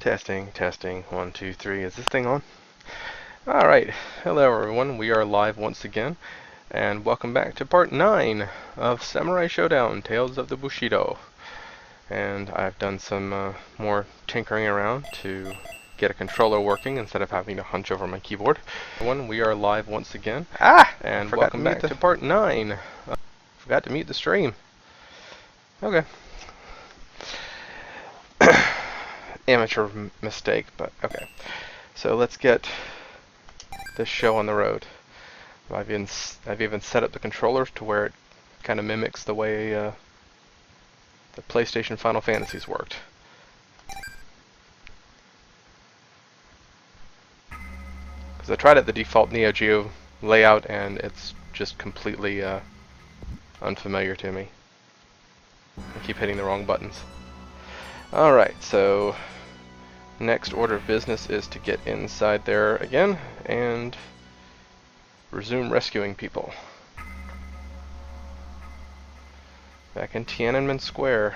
Testing, testing, 1, 2, 3. Is this thing on? Alright, hello everyone, we are live once again, and welcome back to part 9 of Samurai Shodown, Tales of the Bushido. And I've done some more tinkering around to get a controller working instead of having to hunch over my keyboard. We are live once again, and welcome back to part 9. Forgot to mute the stream. Okay. Amateur mistake, but okay. So let's get this show on the road. I've even set up the controllers to where it kind of mimics the way the PlayStation Final Fantasies worked. Because I tried at the default Neo Geo layout and it's just completely unfamiliar to me. I keep hitting the wrong buttons. Alright, so next order of business is to get inside there again and resume rescuing people. Back in Tiananmen Square.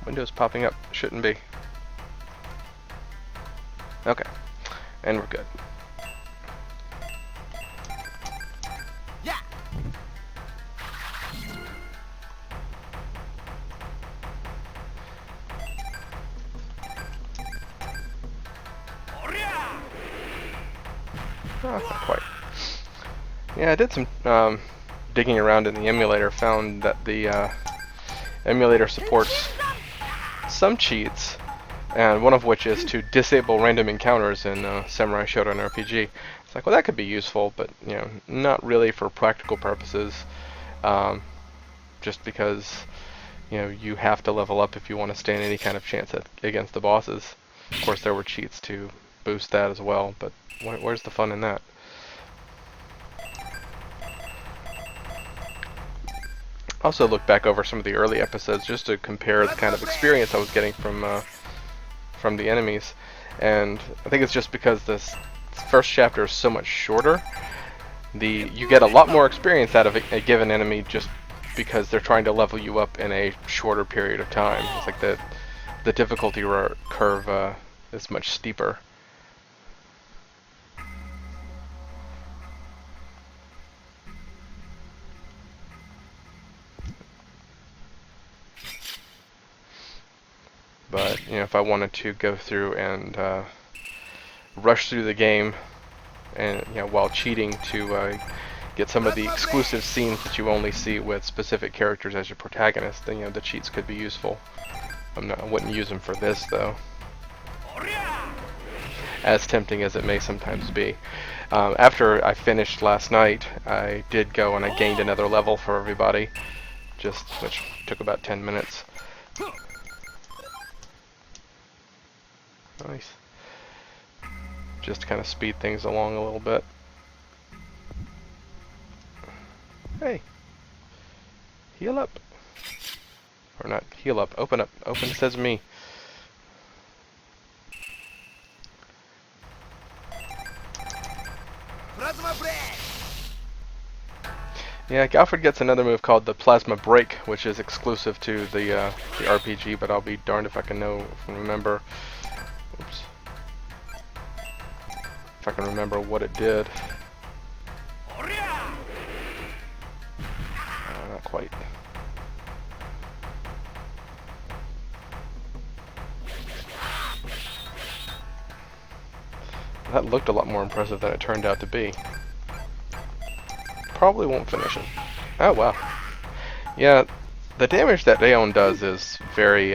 Windows popping up. Shouldn't be. Okay. And we're good. Yeah. Oh, not quite. Yeah, I did some digging around in the emulator, found that the emulator supports some cheats, and one of which is to disable random encounters in Samurai Shodown RPG. It's like, well, that could be useful, but you know, not really for practical purposes. Just because you know you have to level up if you want to stand any kind of chance against the bosses. Of course, there were cheats to boost that as well, but where's the fun in that? Also look back over some of the early episodes just to compare the kind of experience I was getting from the enemies, and I think it's just because this first chapter is so much shorter. You get a lot more experience out of a given enemy just because they're trying to level you up in a shorter period of time. It's like the difficulty curve is much steeper. But you know, if I wanted to go through and rush through the game, and you know, while cheating to get some of the exclusive scenes that you only see with specific characters as your protagonist, then you know the cheats could be useful. I wouldn't use them for this though, as tempting as it may sometimes be. After I finished last night, I did go and I gained another level for everybody, which took about 10 minutes. Nice. Just to kind of speed things along a little bit. Hey. Heal up. Or not heal up. Open up. Open sesame. Yeah, Galford gets another move called the Plasma Break, which is exclusive to the RPG, but I'll be darned if I can remember. Oops. If I can remember what it did. Not quite. That looked a lot more impressive than it turned out to be. Probably won't finish it. Oh wow. Yeah, the damage that Rayon does is very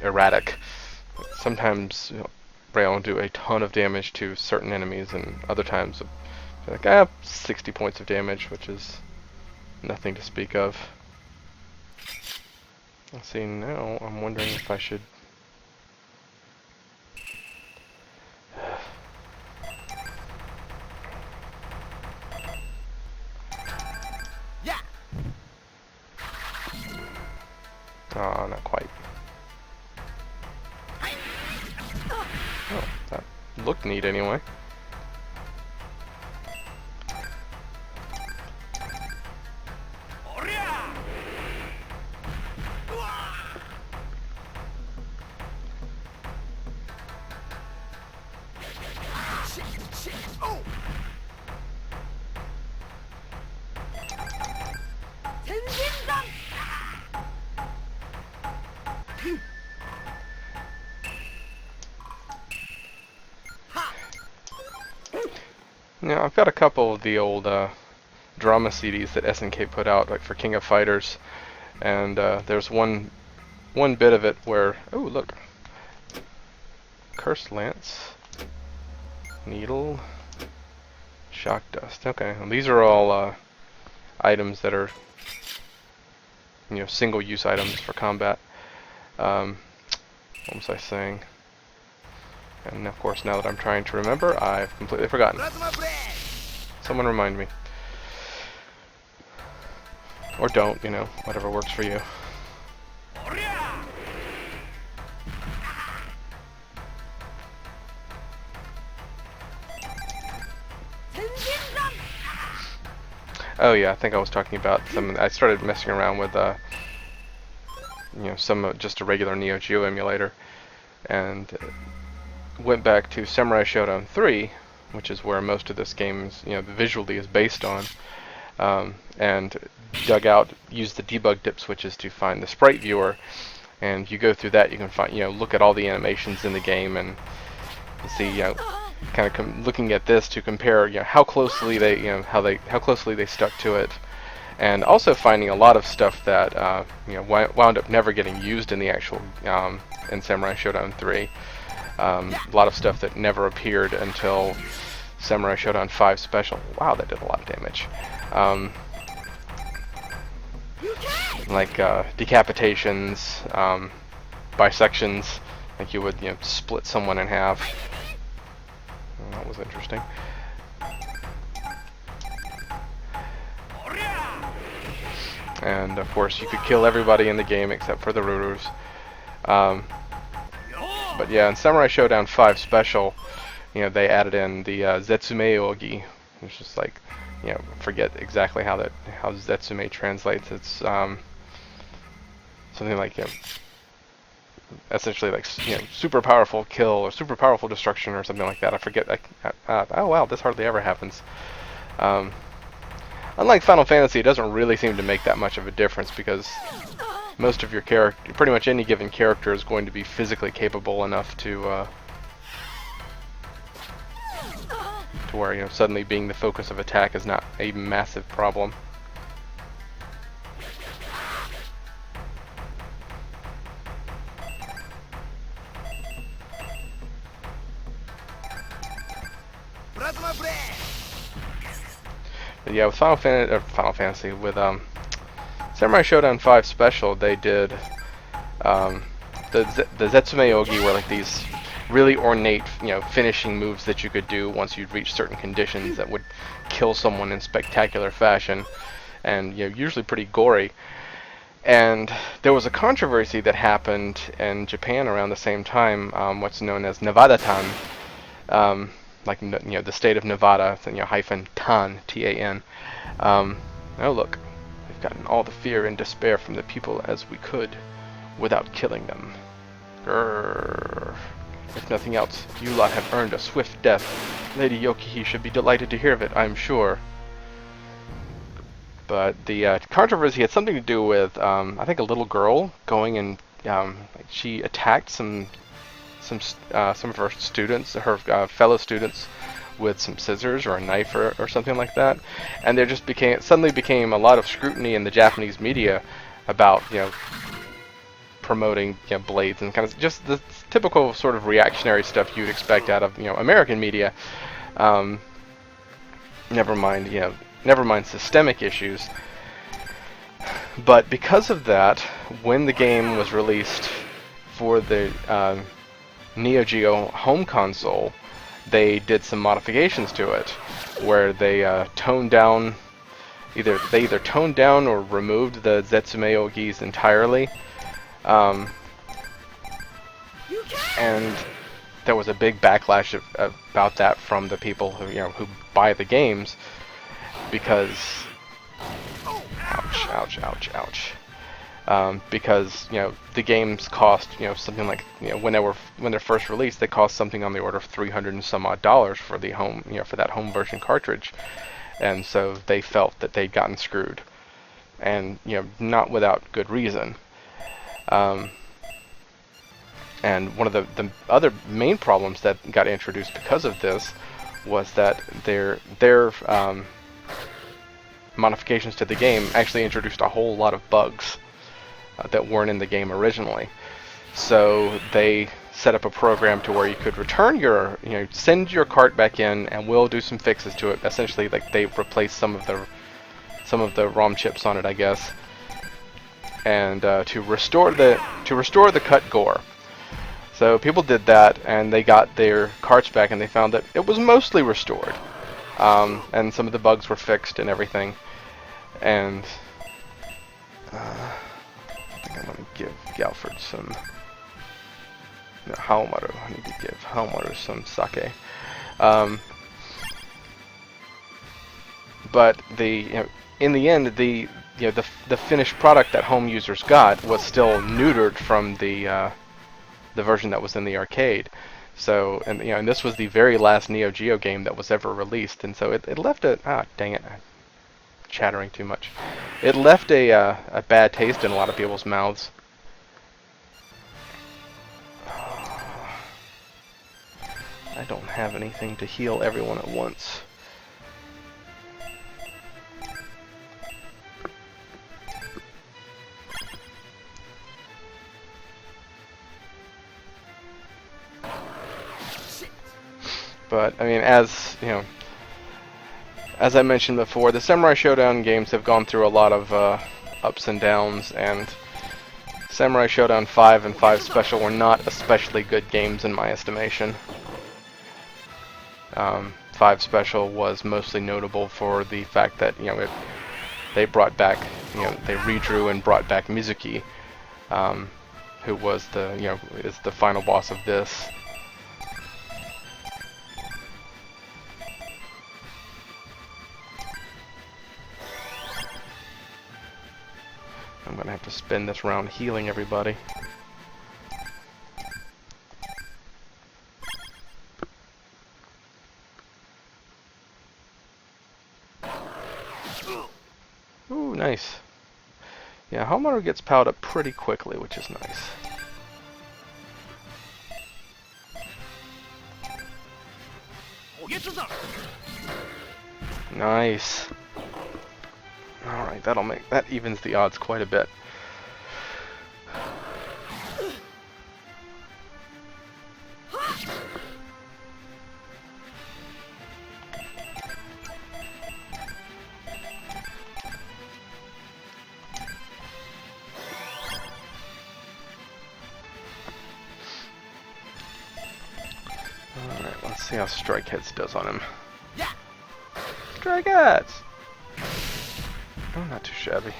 erratic. Sometimes Rayon will do a ton of damage to certain enemies, and other times like 60 points of damage, which is nothing to speak of. Let's see, now I'm wondering if I should oh, not quite. Looked neat anyway. Now, I've got a couple of the old drama CDs that SNK put out, like for King of Fighters, and there's one bit of it where, oh look, Cursed Lance, Needle, Shock Dust. Okay, well, these are all items that are, you know, single-use items for combat. What was I saying? And of course, now that I'm trying to remember, I've completely forgotten. Someone remind me. Or don't, you know, whatever works for you. Oh yeah, I think I was talking about some. I started messing around with, you know, some just a regular Neo Geo emulator, and went back to Samurai Shodown 3, which is where most of this game, you know, visually is based on, and used the debug dip switches to find the sprite viewer, and you go through that, you can find, you know, look at all the animations in the game and see, you know, kind of looking at this to compare, you know, how closely they, you know, how closely they stuck to it, and also finding a lot of stuff that, you know, wound up never getting used in the actual in Samurai Shodown 3. A lot of stuff that never appeared until Samurai Shodown 5 Special. Wow, that did a lot of damage. Like decapitations, bisections, like you would, you know, split someone in half. That was interesting. And of course, you could kill everybody in the game except for the Rurus. But yeah, in Samurai Shodown 5 Special, you know, they added in the Zetsume Ogi, which is like, you know, forget exactly how Zetsume translates. It's something like, you know, essentially like, you know, super powerful kill or super powerful destruction or something like that. I forget. Oh wow, this hardly ever happens. Unlike Final Fantasy, it doesn't really seem to make that much of a difference because most of your character, pretty much any given character, is going to be physically capable enough to where, you know, suddenly being the focus of attack is not a massive problem. But yeah, with Final Fantasy, with Samurai Shodown 5 Special, they did the Zetsume Ogi were like these really ornate, you know, finishing moves that you could do once you'd reach certain conditions that would kill someone in spectacular fashion, and, you know, usually pretty gory. And there was a controversy that happened in Japan around the same time, what's known as Nevada-tan, like, you know, the state of Nevada, you know, hyphen tan, T-A-N. Oh look, we've gotten all the fear and despair from the people as we could, without killing them. Grrr. If nothing else, you lot have earned a swift death. Lady Yokihi should be delighted to hear of it, I'm sure. But the controversy had something to do with, I think, a little girl going and she attacked some of her students, her fellow students, with some scissors or a knife or something like that, and there just suddenly became a lot of scrutiny in the Japanese media about, you know, promoting, you know, blades and kind of just the typical sort of reactionary stuff you'd expect out of, you know, American media. Never mind systemic issues. But because of that, when the game was released for the Neo Geo home console, they did some modifications to it, where they toned down, either toned down or removed the Zetsume Ogis entirely, and there was a big backlash about that from the people who buy the games, because ouch, ouch, ouch, ouch. Because the games cost something like when they're first released, they cost something on the order of $300 and some odd for the home for that home version cartridge, and so they felt that they'd gotten screwed, and not without good reason. And one of the other main problems that got introduced because of this was that their modifications to the game actually introduced a whole lot of bugs that weren't in the game originally. So they set up a program to where you could return your, send your cart back in, and we'll do some fixes to it. Essentially, like, they replaced some of the ROM chips on it, I guess, and to restore the cut gore. So people did that, and they got their carts back, and they found that it was mostly restored, and some of the bugs were fixed and everything. And I think I'm gonna give Galford some. No, Haomaru. I need to give Haomaru some sake. But in the end, the finished product that home users got was still neutered from the version that was in the arcade. So, and this was the very last Neo Geo game that was ever released, and so it left a dang it, I'm chattering too much. It left a bad taste in a lot of people's mouths. I don't have anything to heal everyone at once. But I mean, as I mentioned before, the Samurai Shodown games have gone through a lot of ups and downs, and Samurai Shodown 5 and 5 Special were not especially good games in my estimation. 5 Special was mostly notable for the fact that they brought back, they redrew and brought back Mizuki, who was is the final boss of this. I'm gonna have to spend this round healing everybody. Ooh, nice. Yeah, Haomaru gets piled up pretty quickly, which is nice. Nice. Alright, that evens the odds quite a bit. Alright, let's see how Strike Hits does on him. Strike Hits! Oh, not too shabby.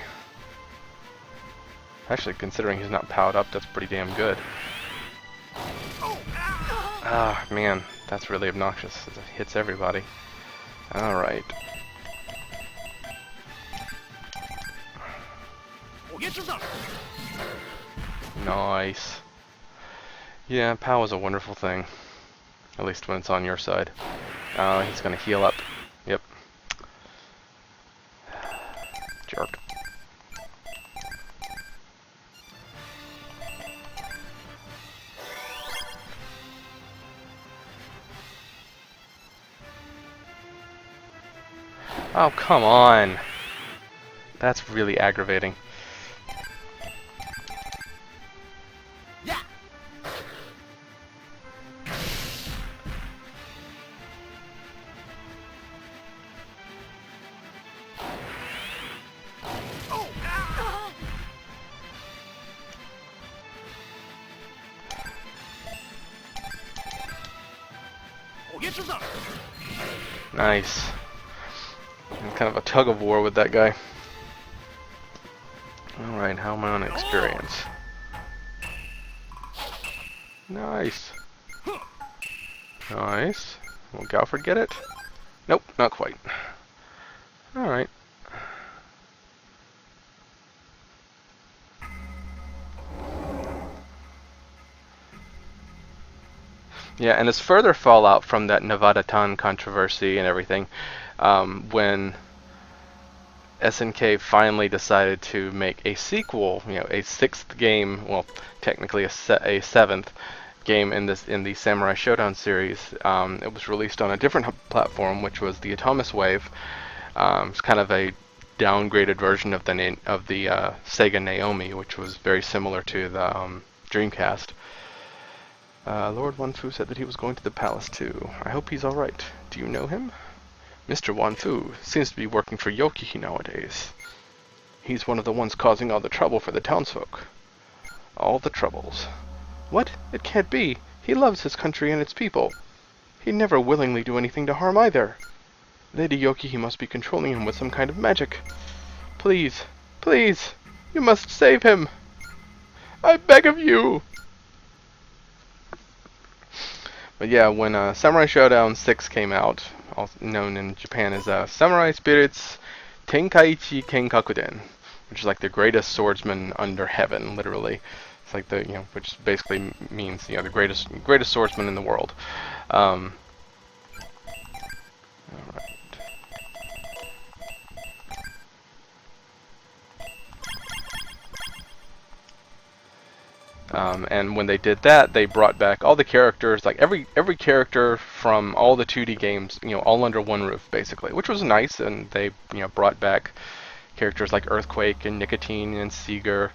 Actually, considering he's not powered up, that's pretty damn good. Ah, man, that's really obnoxious. It hits everybody. Alright. Nice. Yeah, POW is a wonderful thing. At least when it's on your side. He's gonna heal up. Yep. Jerk. Oh, come on. That's really aggravating. Nice. Kind of a tug of war with that guy. Alright, how am I on experience? Nice. Nice. Will Galford get it? Nope, not quite. Alright. Yeah, and as further fallout from that Nevada-Tan controversy and everything, when SNK finally decided to make a sequel, a sixth game, well, technically a seventh game in the Samurai Shodown series. It was released on a different platform, which was the Atomis Wave. It's kind of a downgraded version of the Sega Naomi, which was very similar to the Dreamcast. Lord Wanfu said that he was going to the palace too. I hope he's alright. Do you know him? Mr. Wanfu seems to be working for Yokihi nowadays. He's one of the ones causing all the trouble for the townsfolk. All the troubles. What? It can't be. He loves his country and its people. He'd never willingly do anything to harm either. Lady Yokihi must be controlling him with some kind of magic. Please, please, you must save him. I beg of you. But yeah, when Samurai Shodown 6 came out, also known in Japan as Samurai Spirits Tenkaichi Kenkakuden, which is like the greatest swordsman under heaven, literally. It's like which basically means the greatest swordsman in the world. All right. And when they did that, they brought back all the characters, like every character from all the 2D games, all under one roof, basically, which was nice. And they, brought back characters like Earthquake and Nicotine and Seeger,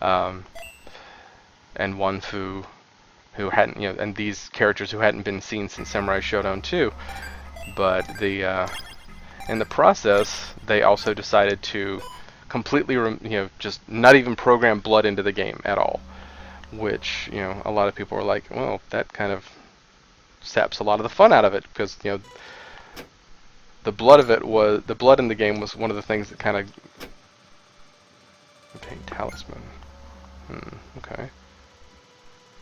and Wanfu, who hadn't, and these characters who hadn't been seen since Samurai Shodown 2. But in the process, they also decided to completely, just not even program blood into the game at all. Which, a lot of people were like, well, that kind of saps a lot of the fun out of it, because, the blood in the game was one of the things that kind of... Okay, talisman. Okay.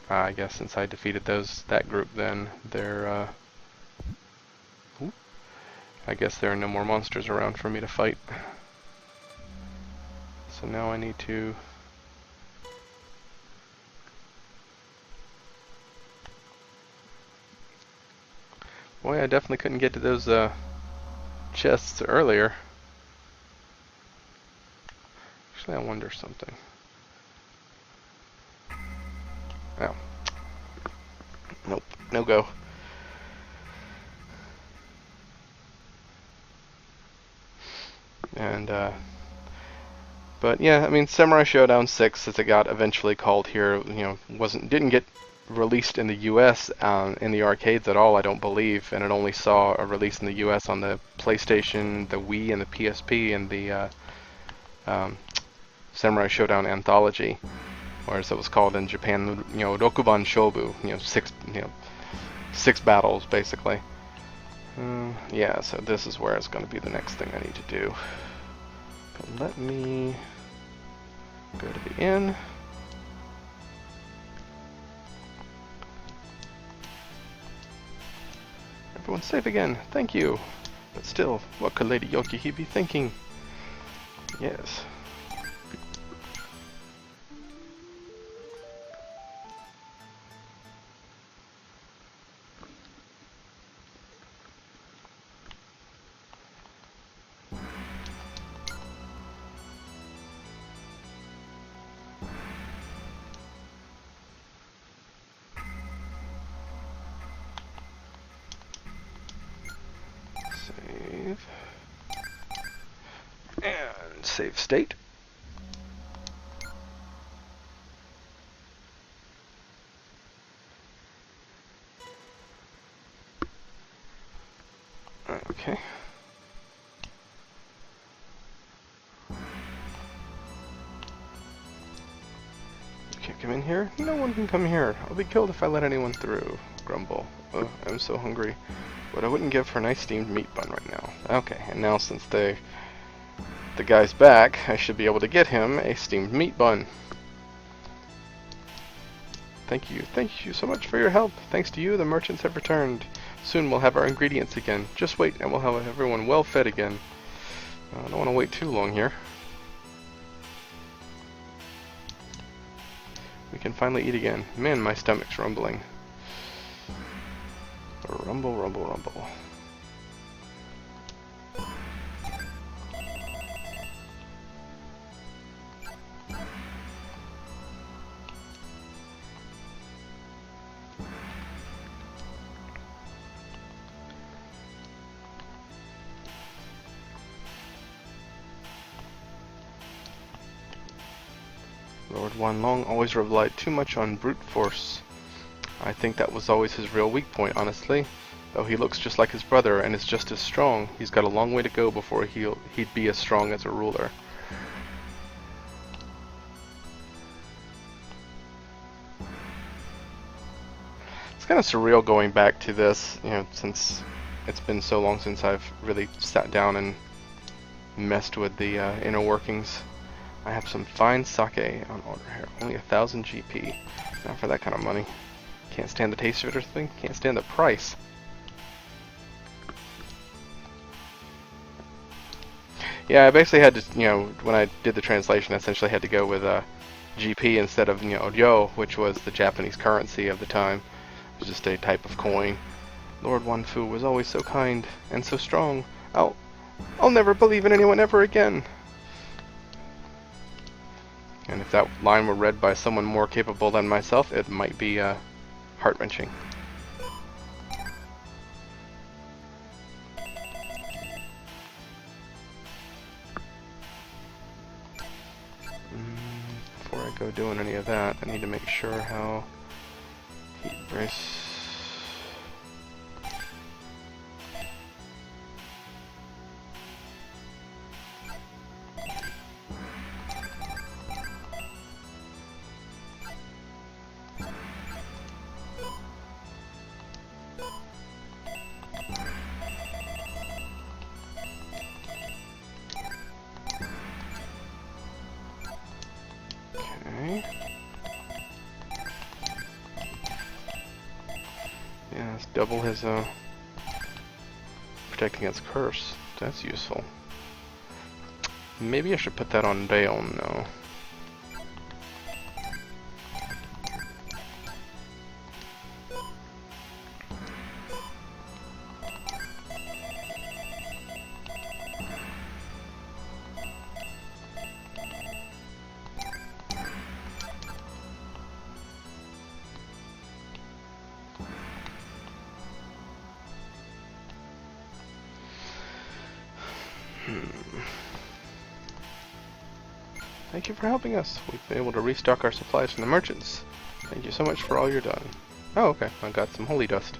I guess since I defeated that group, then they're, I guess there are no more monsters around for me to fight. So now I need to... Boy, I definitely couldn't get to those chests earlier. Actually, I wonder something. Oh. Nope, no go. And, but yeah, I mean, Samurai Shodown 6, as it got eventually called here, didn't get released in the US in the arcades at all, I don't believe, and it only saw a release in the US on the PlayStation, the Wii, and the PSP, and the Samurai Shodown Anthology, or as it was called in Japan, Rokuban Shobu, six battles basically. Yeah, so this is where it's going to be the next thing I need to do. But let me go to the inn. Everyone's safe again, thank you. But still, what could Lady Yokihi be thinking? Yes. Save. And save state. Okay. You can't come in here? No one can come here. I'll be killed if I let anyone through. Grumble. Oh, I'm so hungry. What I wouldn't give for a nice steamed meat bun right now. Okay, and now since the guy's back, I should be able to get him a steamed meat bun. Thank you so much for your help. Thanks to you, the merchants have returned. Soon we'll have our ingredients again. Just wait, and we'll have everyone well fed again. I don't want to wait too long here. We can finally eat again. Man, my stomach's rumbling. Rumble, rumble, rumble. Lord Wanlong always relied too much on brute force. I think that was always his real weak point, honestly. Though he looks just like his brother and is just as strong, he's got a long way to go before he'd be as strong as a ruler. It's kind of surreal going back to this, since it's been so long since I've really sat down and messed with the inner workings. I have some fine sake on order here. Only 1,000 GP. Not for that kind of money. Can't stand the taste of it or something. Can't stand the price. Yeah, I basically had to, when I did the translation, I essentially had to go with GP instead of, ryo, which was the Japanese currency of the time. It was just a type of coin. Lord Wanfu was always so kind and so strong. I'll never believe in anyone ever again. And if that line were read by someone more capable than myself, it might be heart-wrenching. Before I go doing any of that, I need to make sure how heat brace. Yeah, let's double his protect against curse. That's useful. Maybe I should put that on Bayon now. Thank you for helping us. We've been able to restock our supplies from the merchants. Thank you so much for all you've done. Oh, okay. I got some holy dust.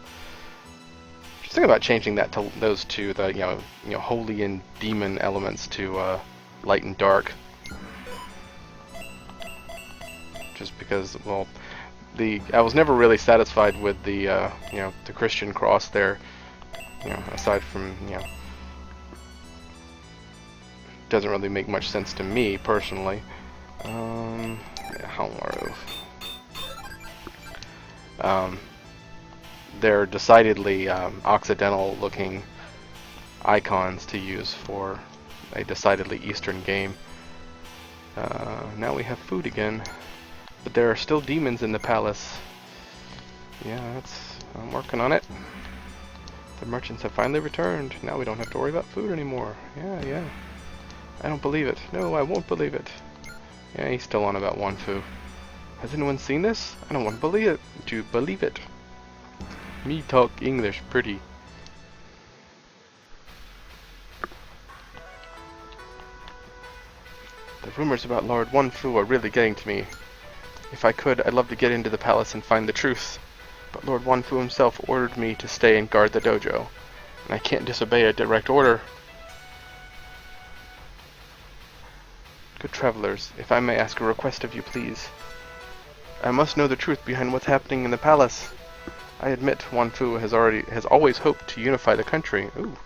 Just think about changing that to those two, the holy and demon elements to light and dark. Just because, well, I was never really satisfied with the the Christian cross there. Aside from doesn't really make much sense to me personally. Haumaru. They're decidedly Occidental-looking icons to use for a decidedly Eastern game. Now we have food again, but there are still demons in the palace. Yeah, I'm working on it. The merchants have finally returned. Now we don't have to worry about food anymore. Yeah. I don't believe it. No, I won't believe it. Yeah, he's still on about Wanfu. Has anyone seen this? I don't want to believe it. To believe it. Me talk English pretty. The rumors about Lord Wanfu are really getting to me. If I could, I'd love to get into the palace and find the truth. But Lord Wanfu himself ordered me to stay and guard the dojo. And I can't disobey a direct order. Good travelers, if I may ask a request of you, please. I must know the truth behind what's happening in the palace. I admit Wanfu has always hoped to unify the country. Ooh,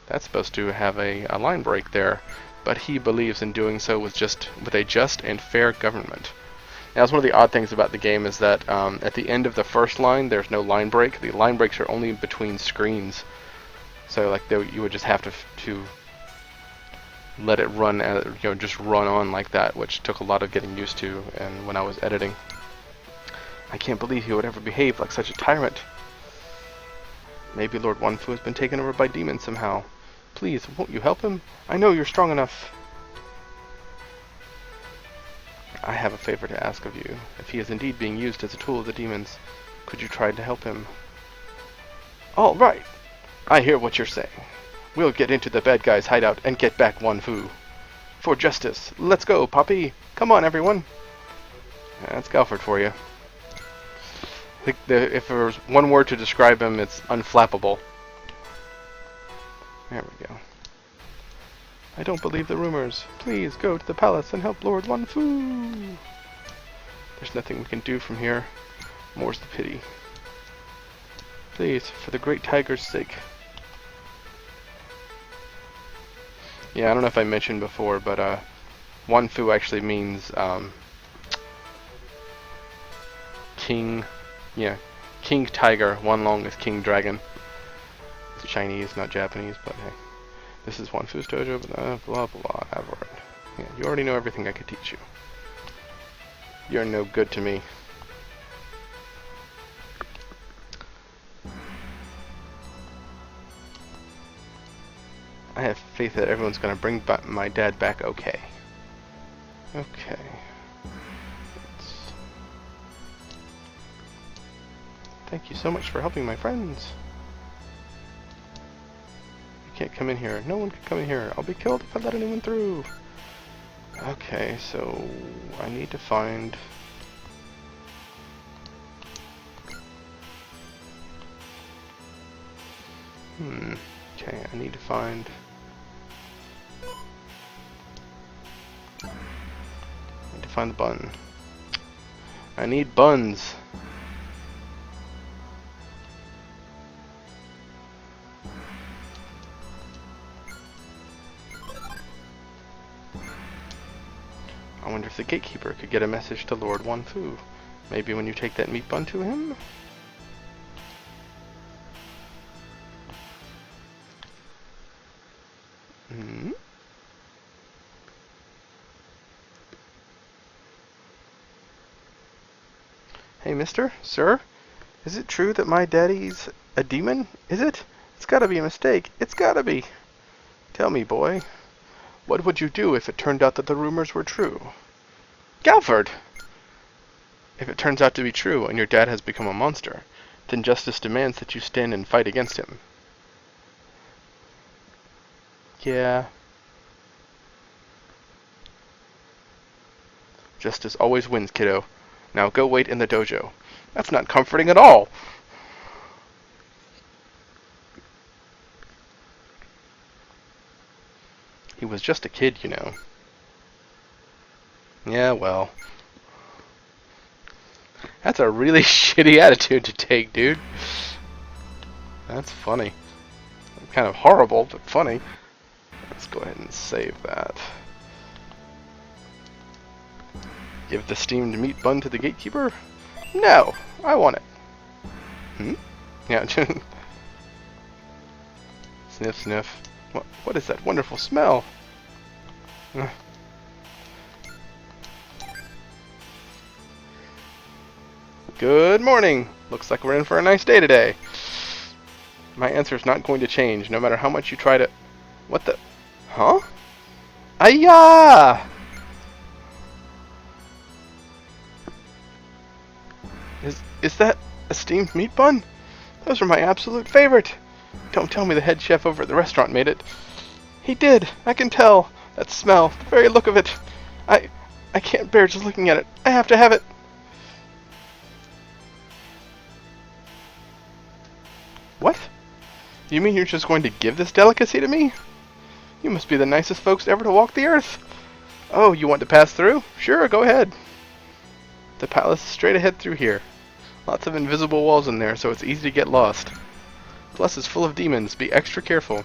that's supposed to have a line break there. But he believes in doing so with a just and fair government. That's one of the odd things about the game is that at the end of the first line, there's no line break. The line breaks are only between screens. So like you would just have to let it run, just run on like that, which took a lot of getting used to. And when I was editing, I can't believe he would ever behave like such a tyrant. Maybe Lord Wanfu has been taken over by demons somehow. Please, won't you help him? I know you're strong enough. I have a favor to ask of you. If he is indeed being used as a tool of the demons, could you try to help him? All right. I hear what you're saying. We'll get into the bad guy's hideout and get back Wanfu. For justice. Let's go, Poppy. Come on, everyone. That's Galford for you. I think if there was one word to describe him, it's unflappable. There we go. I don't believe the rumors. Please go to the palace and help Lord Wanfu. There's nothing we can do from here. More's the pity. Please, for the great tiger's sake. Yeah, I don't know if I mentioned before, but Wanfu actually means king. Yeah, King Tiger. Wanlong is King Dragon. It's Chinese, not Japanese, but hey. This is Wanfu's dojo, but blah blah, I've already. Yeah, you already know everything I could teach you. You're no good to me. I have faith that everyone's gonna bring my dad back okay. Okay. Thank you so much for helping my friends. You can't come in here. No one can come in here. I'll be killed if I let anyone through. Okay, so I need to find... Okay, I need to find... the bun. I need buns. I wonder if the gatekeeper could get a message to Lord Wanfu. Maybe when you take that meat bun to him? Hey, mister? Sir? Is it true that my daddy's a demon? Is it? It's gotta be a mistake. It's gotta be. Tell me, boy. What would you do if it turned out that the rumors were true? Galford! If it turns out to be true and your dad has become a monster, then justice demands that you stand and fight against him. Yeah. Justice always wins, kiddo. Now go wait in the dojo. That's not comforting at all! He was just a kid, you know. Yeah, well. That's a really shitty attitude to take, dude. That's funny. Kind of horrible, but funny. Let's go ahead and save that. Give the steamed meat bun to the gatekeeper? No! I want it. Yeah. Sniff, sniff. What is that wonderful smell? Good morning! Looks like we're in for a nice day today. My answer's not going to change, no matter how much you try to... What the... Huh? Ayah! Is that a steamed meat bun? Those are my absolute favorite. Don't tell me the head chef over at the restaurant made it. He did. I can tell. That smell. The very look of it. I can't bear just looking at it. I have to have it. What? You mean you're just going to give this delicacy to me? You must be the nicest folks ever to walk the earth. Oh, you want to pass through? Sure, go ahead. The palace is straight ahead through here. Lots of invisible walls in there, so it's easy to get lost. Plus, it's full of demons. Be extra careful.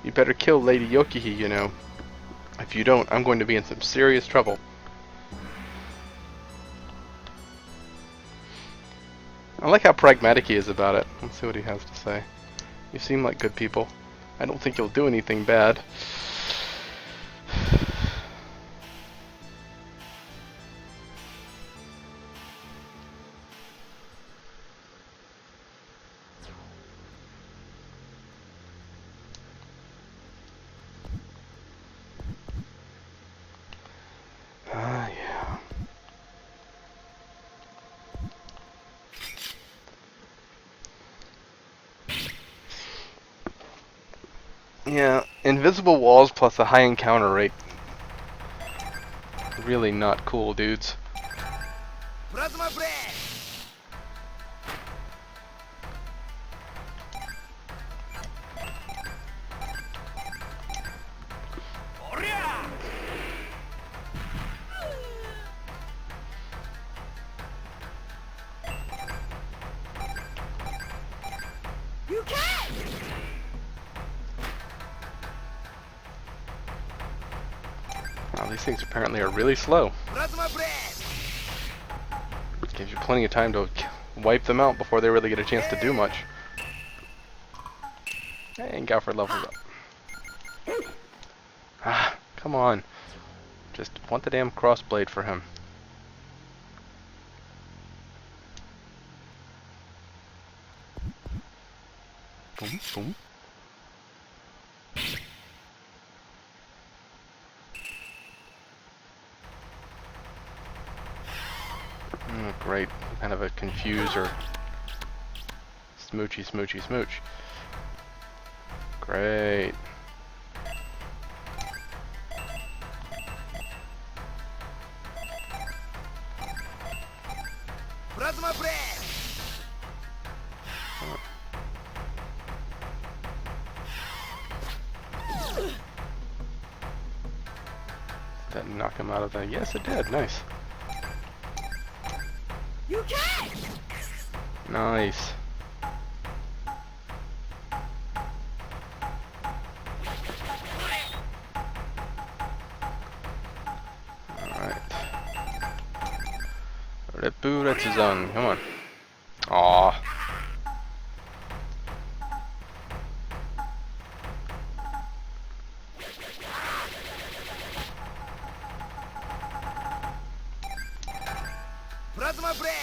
You better kill Lady Yokihi, you know. If you don't, I'm going to be in some serious trouble. I like how pragmatic he is about it. Let's see what he has to say. You seem like good people. I don't think you'll do anything bad. Yeah. Yeah, invisible walls plus a high encounter rate. Really not cool, dudes. Plasma bread. You can. Wow, these things apparently are really slow. Plasma bread. Gives you plenty of time to wipe them out before they really get a chance to do much. And Galford levels up. Ah, come on. Just want the damn crossblade for him. Boom, boom. Oh, great. Kind of a confuser. Smoochy, smoochy, smooch. Great. Plasma bread. Did that knock him out of the... Yes, it did. Nice. You can. Nice. Alright. Repu Retsuzan. Come on. Aw. Plasma bread.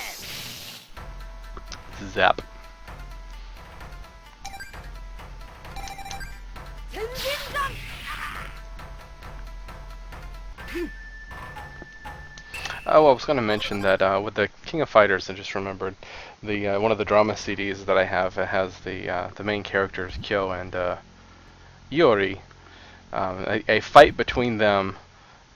Zap. Oh, I was going to mention that with the King of Fighters, I just remembered the one of the drama CDs that I have. It has the main characters Kyo and Iori. A fight between them.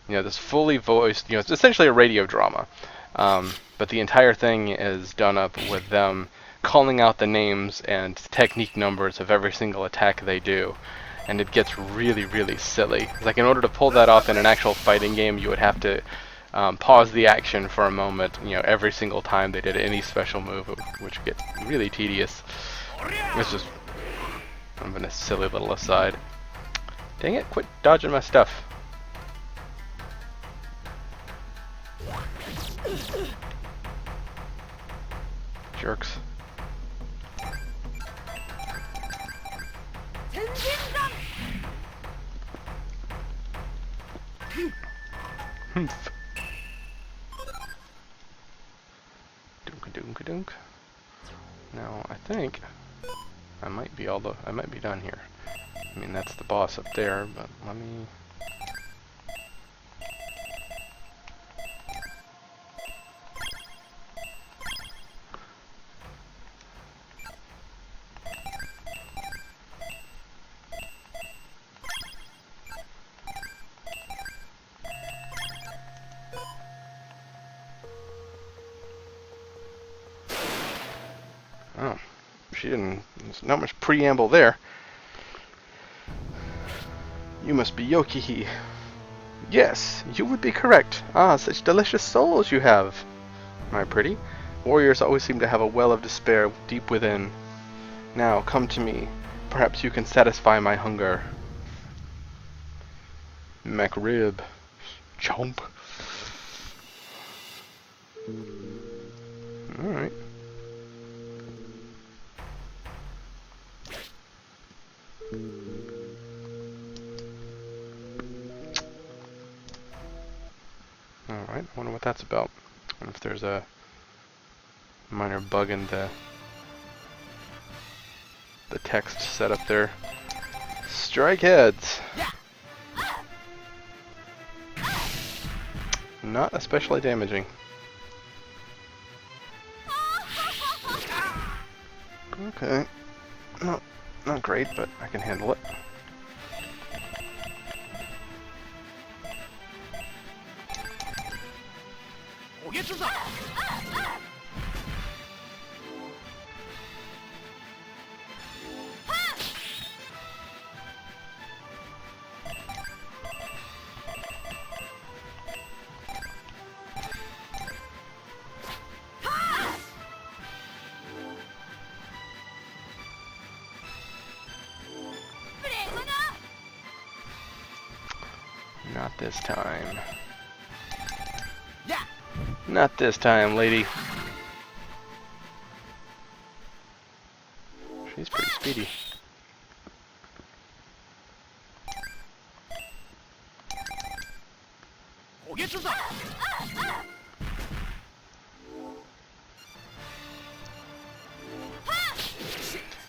You know, this fully voiced. You know, it's essentially a radio drama, but the entire thing is done up with them calling out the names and technique numbers of every single attack they do. And it gets really, really silly. Like, in order to pull that off in an actual fighting game, you would have to pause the action for a moment, you know, every single time they did any special move, which would get really tedious. It's just kind of a silly little aside. Dang it, quit dodging my stuff. Jerks. Humph. Dunk. Now I think I might be done here. I mean, that's the boss up there, but let me. Oh, she didn't. There's not much preamble there. You must be Yokihi. Yes, you would be correct. Ah, such delicious souls you have. My pretty. Warriors always seem to have a well of despair deep within. Now, come to me. Perhaps you can satisfy my hunger. McRib. Chomp. Alright. about. I wonder if there's a minor bug in the text set up there. Strike heads. Not especially damaging. Okay. No, not great, but I can handle it. Not this time. Not this time, lady. She's pretty speedy.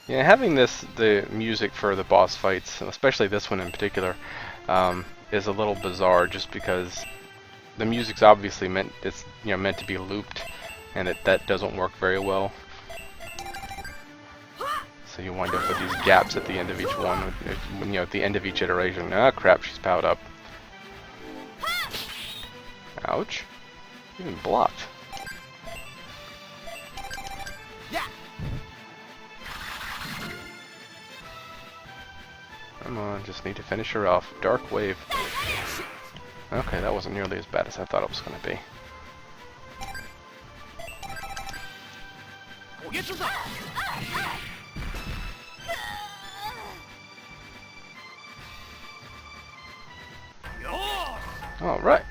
Yeah, having the music for the boss fights, especially this one in particular, is a little bizarre just because the music's obviously meant to be looped, and that doesn't work very well. So you wind up with these gaps at the end of each one, at the end of each iteration. Ah, crap, she's powered up. Ouch. Even blocked. Come on, just need to finish her off. Dark Wave. Okay, that wasn't nearly as bad as I thought it was going to be. All right.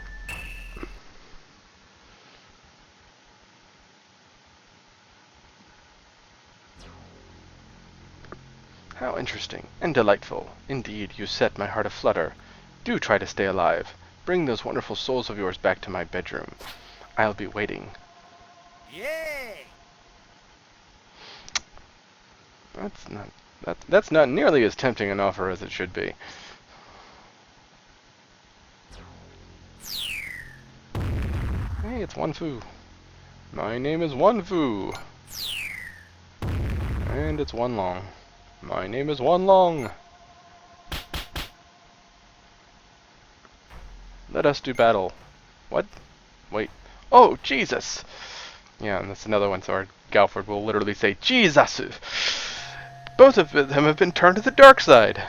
How interesting and delightful. Indeed, you set my heart aflutter. Do try to stay alive. Bring those wonderful souls of yours back to my bedroom. I'll be waiting. Yay! That's not nearly as tempting an offer as it should be. Hey, it's Wanfu. My name is Wanfu. And it's One Long. My name is One Long. Let us do battle. What? Wait. Oh, Jesus! Yeah, and that's another one, so our Galford will literally say, Jesus! Both of them have been turned to the dark side.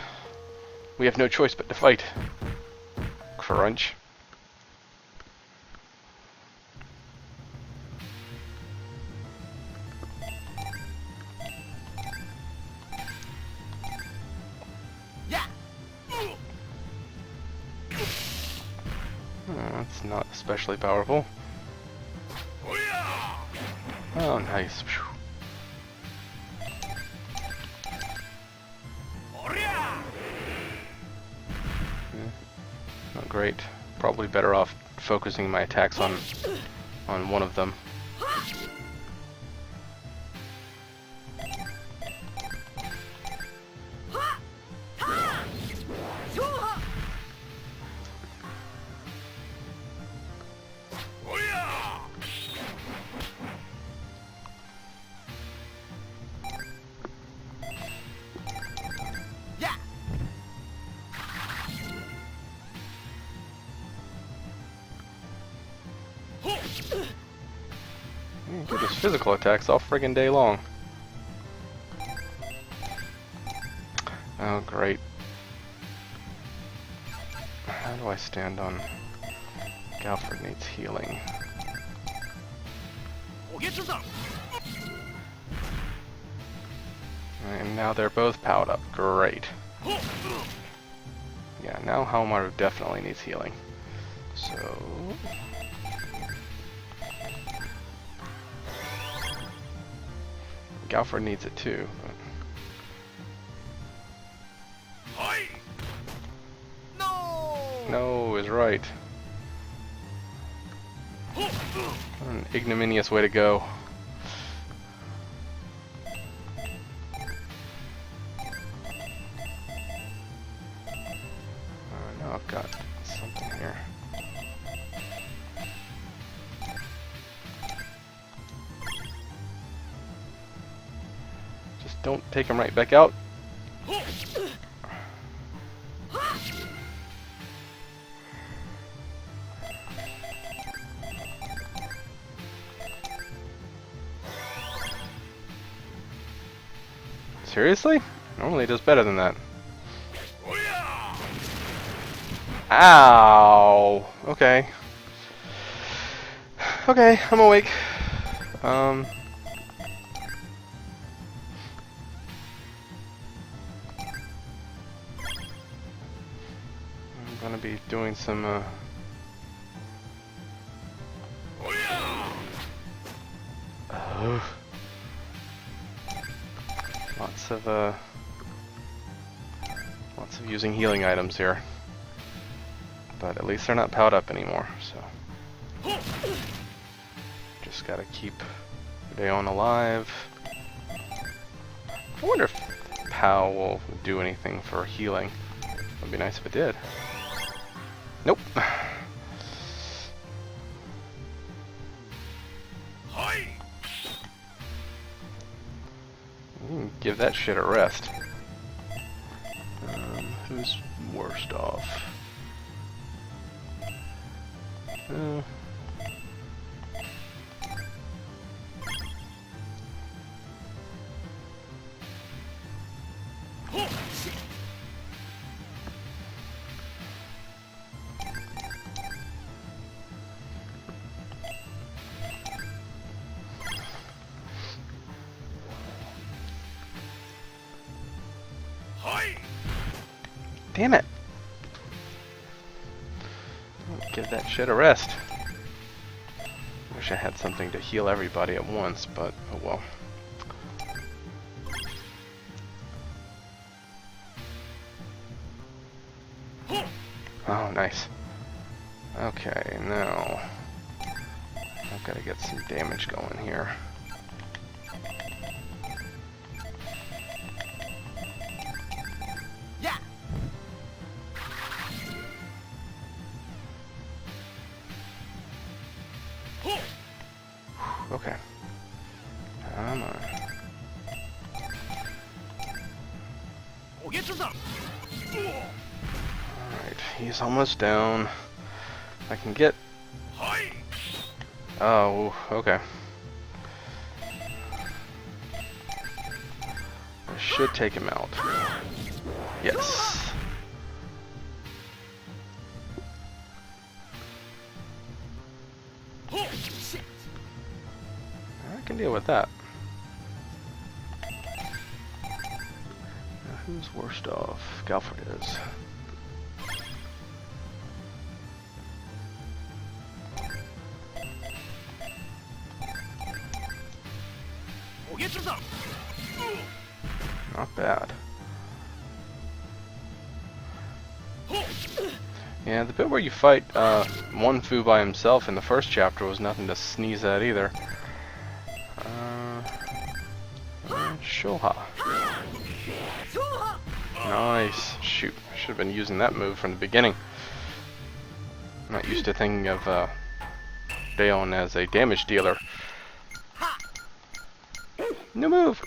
We have no choice but to fight. Crunch. That's not especially powerful. Oh, nice. Not great. Probably better off focusing my attacks on one of them. Do his physical attacks all friggin' day long. Oh, great. How do I stand on... Galford needs healing. And now they're both powered up. Great. Yeah, now Hamaru definitely needs healing. So... Galford needs it too. No! No is right. What an ignominious way to go. Now I've got something here. Just don't take him right back out. Seriously? Normally it does better than that. Ow! Okay. Okay, I'm awake. I'm gonna be doing some, lots of using healing items here. But at least they're not powered up anymore, so just gotta keep Daon alive. I wonder if POW will do anything for healing. Would be nice if it did. Nope. You can give that shit a rest. Who's worst off? Damn it! Give that shit a rest. Wish I had something to heal everybody at once, but oh well. Oh, nice. Okay, now I've got to get some damage going here. Okay. Come on. Alright, he's almost down. I can get... Oh, okay. I should take him out. Yes. I can deal with that. Now, who's worst off? Galford is. Not bad. Yeah, the bit where you fight one Fu by himself in the first chapter was nothing to sneeze at either. Shoha. Nice. Shoot, I should have been using that move from the beginning. I'm not used to thinking of Daon as a damage dealer. New move!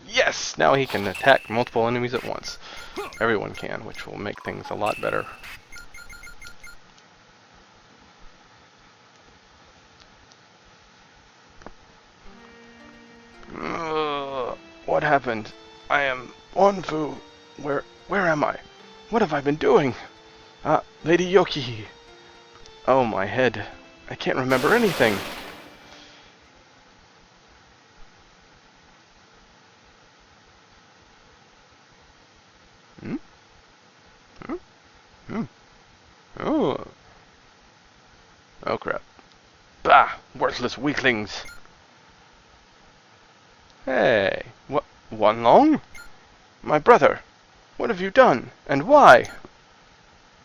Yes! Now he can attack multiple enemies at once. Everyone can, which will make things a lot better. What happened? I am Onfu. Where am I? What have I been doing? Lady Yoki. Oh, my head. I can't remember anything. Oh. Oh, crap. Bah! Worthless weaklings. Hey, Wan Long? My brother, what have you done, and why?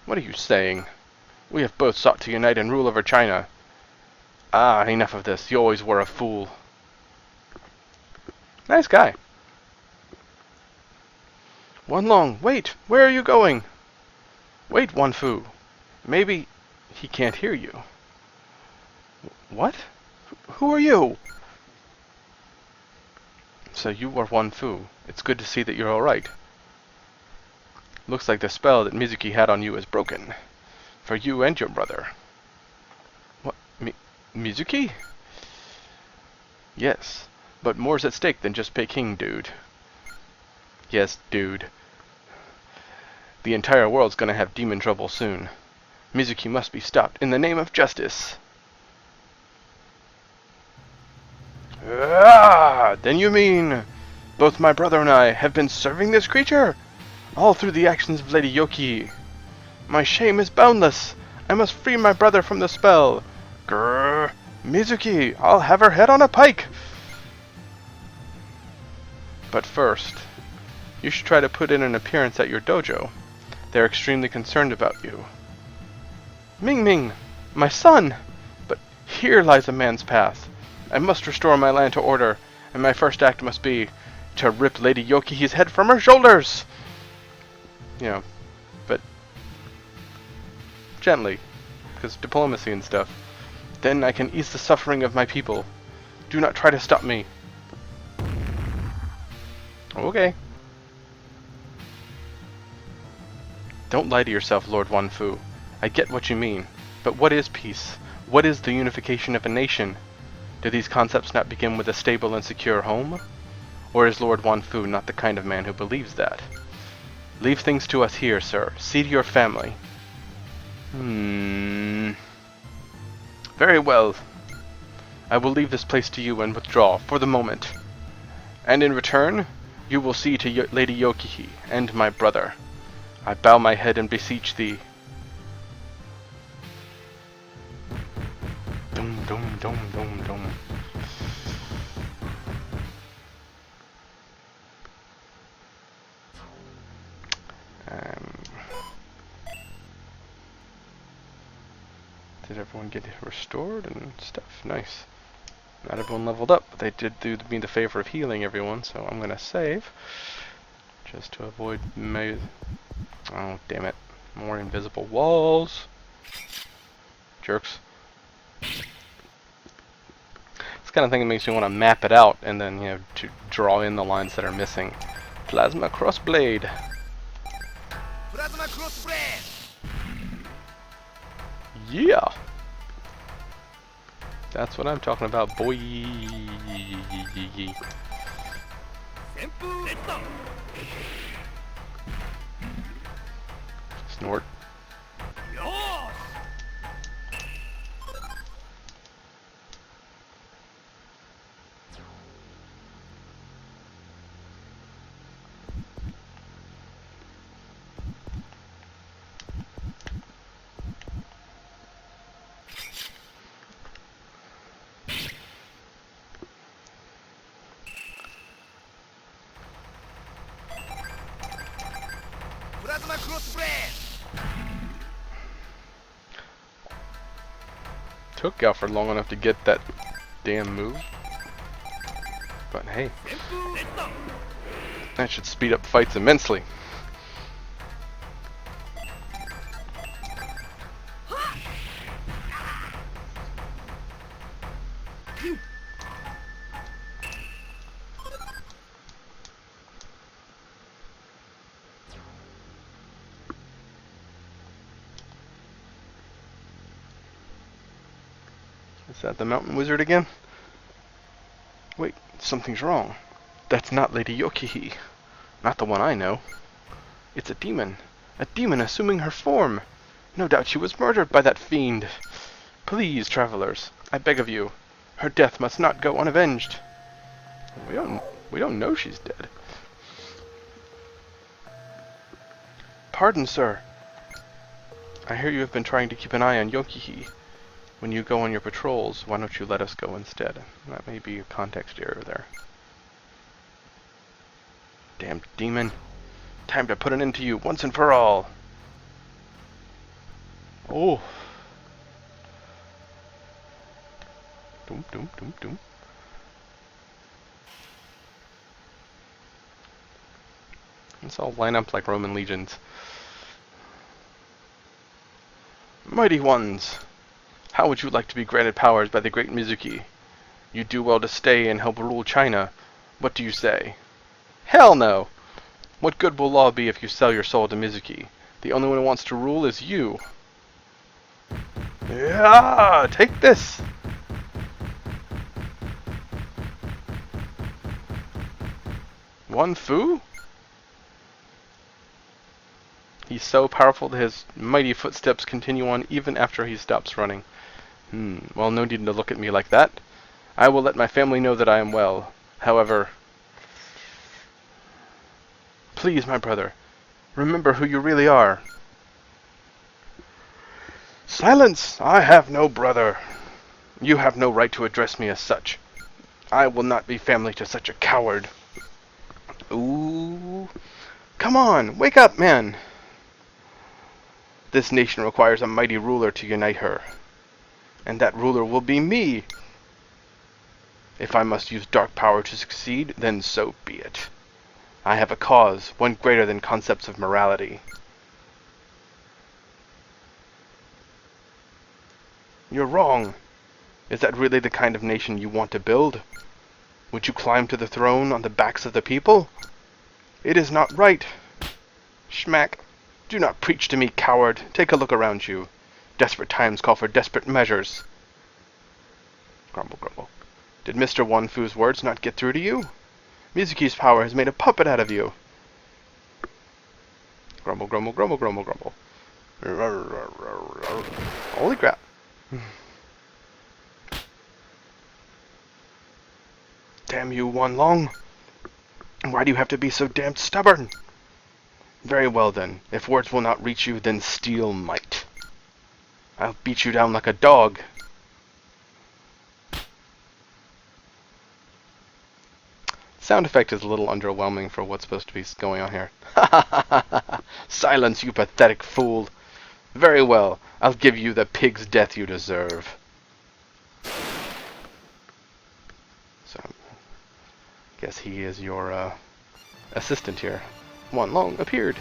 What are you saying? We have both sought to unite and rule over China. Ah, enough of this. You always were a fool. Nice guy. Wanlong, wait! Where are you going? Wait, Wanfu. Maybe he can't hear you. What? Who are you? So you are Wanfu. It's good to see that you're alright. Looks like the spell that Mizuki had on you is broken. For you and your brother. What? Mizuki? Yes, but more's at stake than just Peking, dude. Yes, dude. The entire world's gonna have demon trouble soon. Mizuki must be stopped in the name of justice. Ah, then you mean both my brother and I have been serving this creature? All through the actions of Lady Yoki. My shame is boundless. I must free my brother from the spell. Grrr. Mizuki, I'll have her head on a pike. But first, you should try to put in an appearance at your dojo. They're extremely concerned about you. Ming Ming, my son! But here lies a man's path. I must restore my land to order, and my first act must be to rip Lady Yokihi's head from her shoulders! You know, but gently, because diplomacy and stuff. Then I can ease the suffering of my people. Do not try to stop me. Okay. Don't lie to yourself, Lord Wanfu. I get what you mean. But what is peace? What is the unification of a nation? Do these concepts not begin with a stable and secure home? Or is Lord Wanfu not the kind of man who believes that? Leave things to us here, sir. See to your family. Very well. I will leave this place to you and withdraw, for the moment. And in return, you will see to Lady Yokihi and my brother. I bow my head and beseech thee. Dum dum dum dum dum. Did everyone get restored and stuff? Nice. Not everyone leveled up, but they did do me the favor of healing everyone, so I'm gonna save. Just to avoid oh, damn it. More invisible walls. Jerks. This kind of thing that makes me want to map it out and then, you know, to draw in the lines that are missing. Plasma Crossblade. Plasma Crossblade. Yeah. That's what I'm talking about, boy. Snort. Plasma Crossblade. Took Alfred long enough to get that damn move. But hey, that should speed up fights immensely. Is that the mountain wizard again? Wait, something's wrong. That's not Lady Yokihi. Not the one I know. It's a demon. A demon assuming her form. No doubt she was murdered by that fiend. Please, travelers, I beg of you. Her death must not go unavenged. We don't know she's dead. Pardon, sir. I hear you have been trying to keep an eye on Yokihi. When you go on your patrols, why don't you let us go instead? That may be a context error there. Damn demon. Time to put an end to you once and for all. Oh. Doom, doom, doom, doom. Let's all line up like Roman legions. Mighty ones! How would you like to be granted powers by the great Mizuki? You do well to stay and help rule China. What do you say? Hell no! What good will law be if you sell your soul to Mizuki? The only one who wants to rule is you. Yeah, take this! One Fu? He's so powerful that his mighty footsteps continue on even after he stops running. Well, no need to look at me like that. I will let my family know that I am well. However, please, my brother, remember who you really are. Silence! I have no brother. You have no right to address me as such. I will not be family to such a coward. Ooh. Come on, wake up, man! This nation requires a mighty ruler to unite her. And that ruler will be me. If I must use dark power to succeed, then so be it. I have a cause, one greater than concepts of morality. You're wrong. Is that really the kind of nation you want to build? Would you climb to the throne on the backs of the people? It is not right. Schmack. Do not preach to me, coward. Take a look around you. Desperate times call for desperate measures. Grumble, grumble. Did Mr. Wanfu's words not get through to you? Mizuki's power has made a puppet out of you. Grumble, grumble, grumble, grumble, grumble. Holy crap. Damn you, Wanlong. Why do you have to be so damned stubborn? Very well then. If words will not reach you, then steel might. I'll beat you down like a dog. Sound effect is a little underwhelming for what's supposed to be going on here. Silence, you pathetic fool. Very well. I'll give you the pig's death you deserve. So, guess he is your assistant here. Wanlong appeared.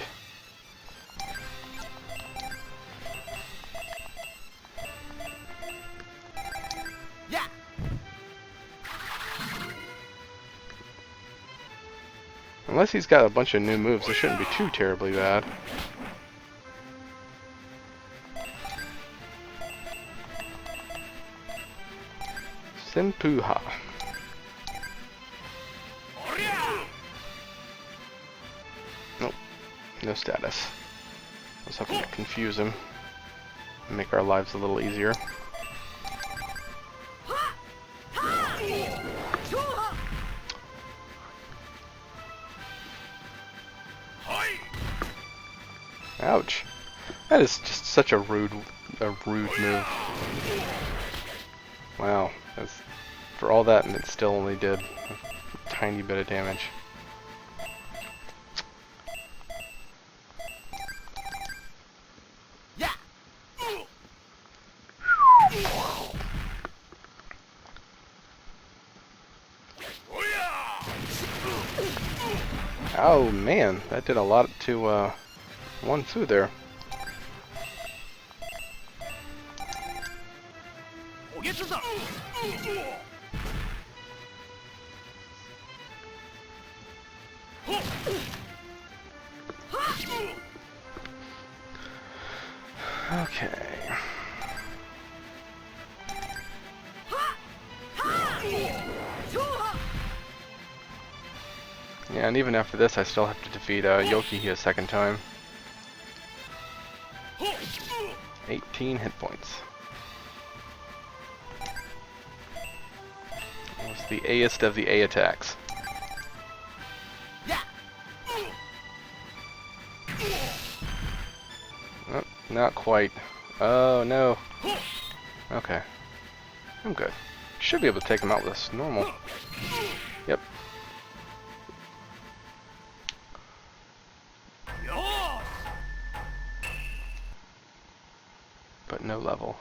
Yeah. Unless he's got a bunch of new moves, it shouldn't be too terribly bad. Senpuha. Nope. No status. Let's hope we can confuse him. Make our lives a little easier. Ouch. That is just such a rude move. Wow. That's for all that, and it still only did a tiny bit of damage. Yeah. Oh man, that did a lot to Wanfu there. Okay. Yeah, and even after this, I still have to defeat Yoki a second time. 18 hit points. It's the A-est of the A attacks. Oh, not quite. Oh no. Okay. I'm good. Should be able to take him out with this normal. Yep. But no level.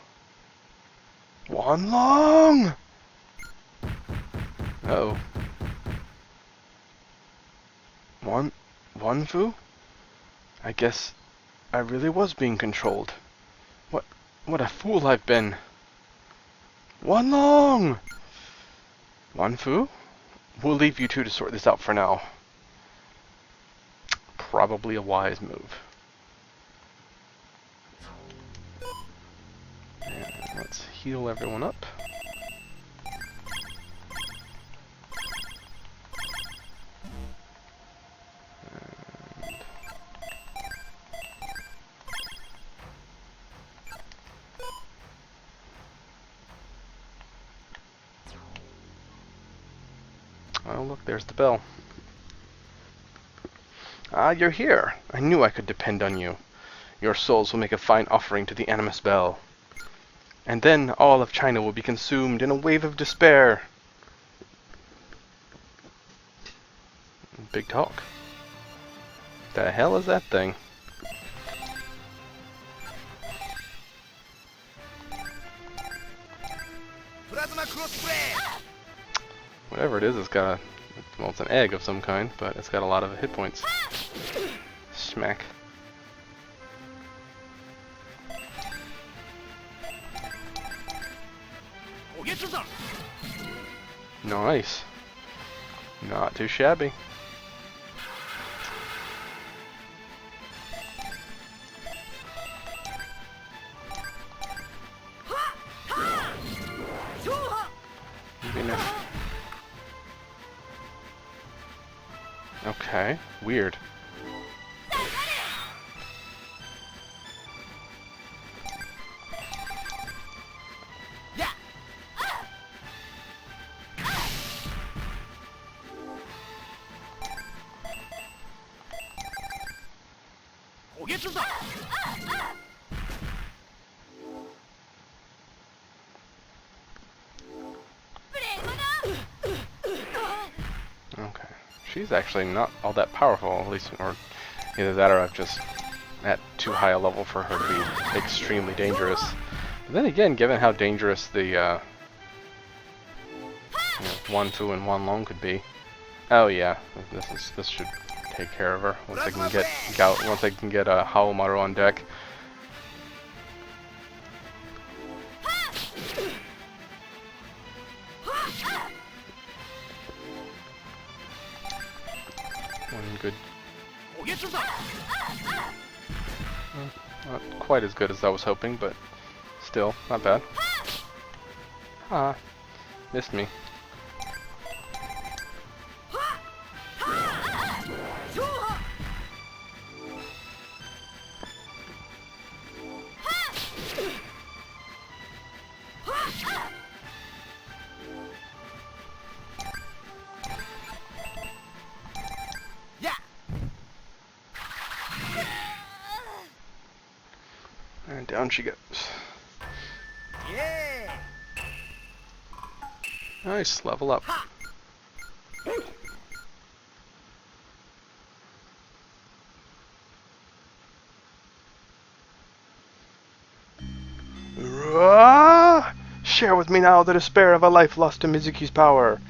Wanlong! Oh. Wanfu? I guess I really was being controlled. What a fool I've been. Wanlong! Wanfu? We'll leave you two to sort this out for now. Probably a wise move. And let's heal everyone up. Oh, look, there's the bell. Ah, you're here. I knew I could depend on you. Your souls will make a fine offering to the Animus Bell. And then all of China will be consumed in a wave of despair. Big talk. The hell is that thing? Whatever it is, it's got a... Well, it's an egg of some kind, but it's got a lot of hit points. Smack. Nice. Not too shabby. Okay, weird. Okay, she's actually not all that powerful, at least, or either that or I've just at too high a level for her to be extremely dangerous. But then again, given how dangerous the Wanfu and Wanlong could be, oh yeah, this should take care of her once I can get Hawamaru on deck. One good. Not quite as good as I was hoping, but still not bad. Ah, missed me. And down she goes. Yeah. Nice, level up. Share with me now the despair of a life lost to Mizuki's power.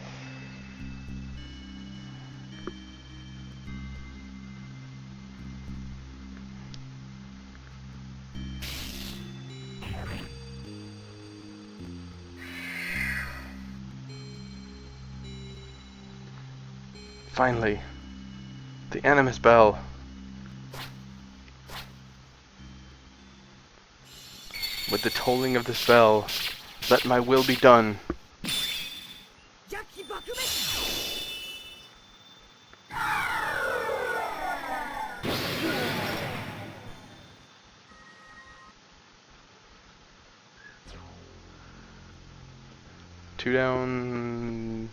Finally, the Animus Bell. With the tolling of this bell, let my will be done. Two down,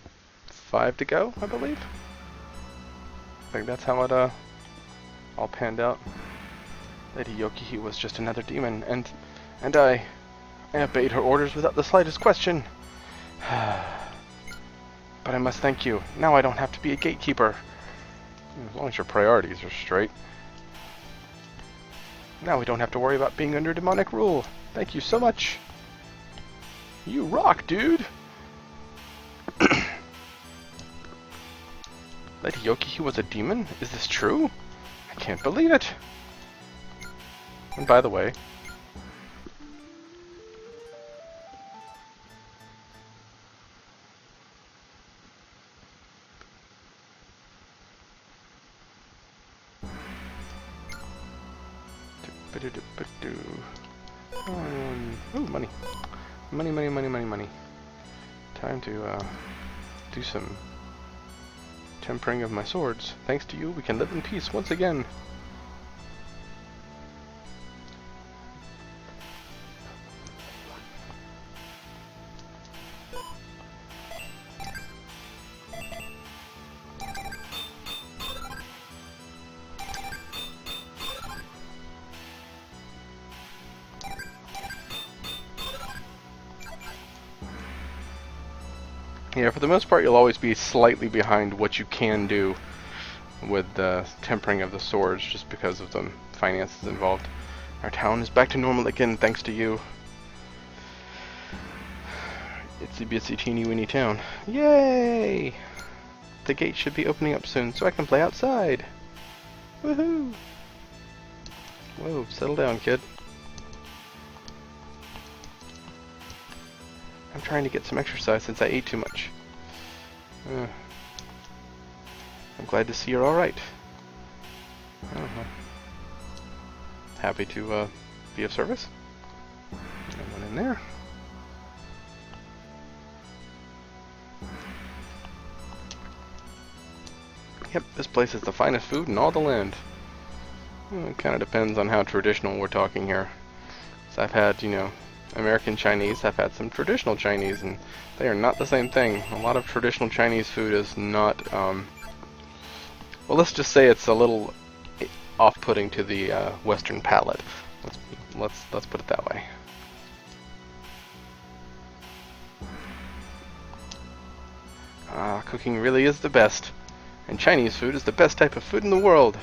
5 to go, I believe. I think that's how it all panned out. Lady Yokihi was just another demon, and I obeyed her orders without the slightest question. But I must thank you. Now I don't have to be a gatekeeper. As long as your priorities are straight. Now we don't have to worry about being under demonic rule. Thank you so much. You rock, dude! Lady Yokihi was a demon? Is this true? I can't believe it! And by the way... ooh, money. Money, money, money, money, money. Time to do some tempering of my swords. Thanks to you, we can live in peace once again. Yeah, for the most part, you'll always be slightly behind what you can do with the tempering of the swords, just because of the finances involved. Our town is back to normal again, thanks to you. Itsy bitsy teeny weeny town. Yay! The gate should be opening up soon, so I can play outside. Woohoo! Whoa, settle down, kid. I'm trying to get some exercise since I ate too much. I'm glad to see you're alright. Happy to be of service. One in there. Yep, this place is the finest food in all the land. It kind of depends on how traditional we're talking here. So I've had, you know, American Chinese, I've had some traditional Chinese, and they are not the same thing. A lot of traditional Chinese food is not, well, let's just say it's a little off-putting to the Western palate. Let's put it that way. Cooking really is the best, and Chinese food is the best type of food in the world.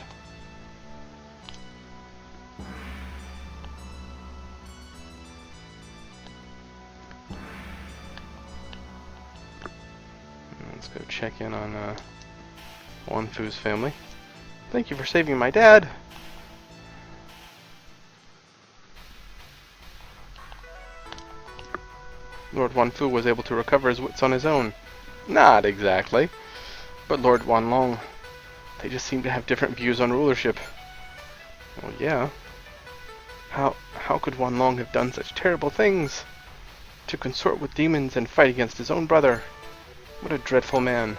Let's go check in on Wanfu's family. Thank you for saving my dad. Lord Wanfu was able to recover his wits on his own. Not exactly. But Lord Wanlong, they just seem to have different views on rulership. Well, yeah. How could Wanlong have done such terrible things? To consort with demons and fight against his own brother. What a dreadful man.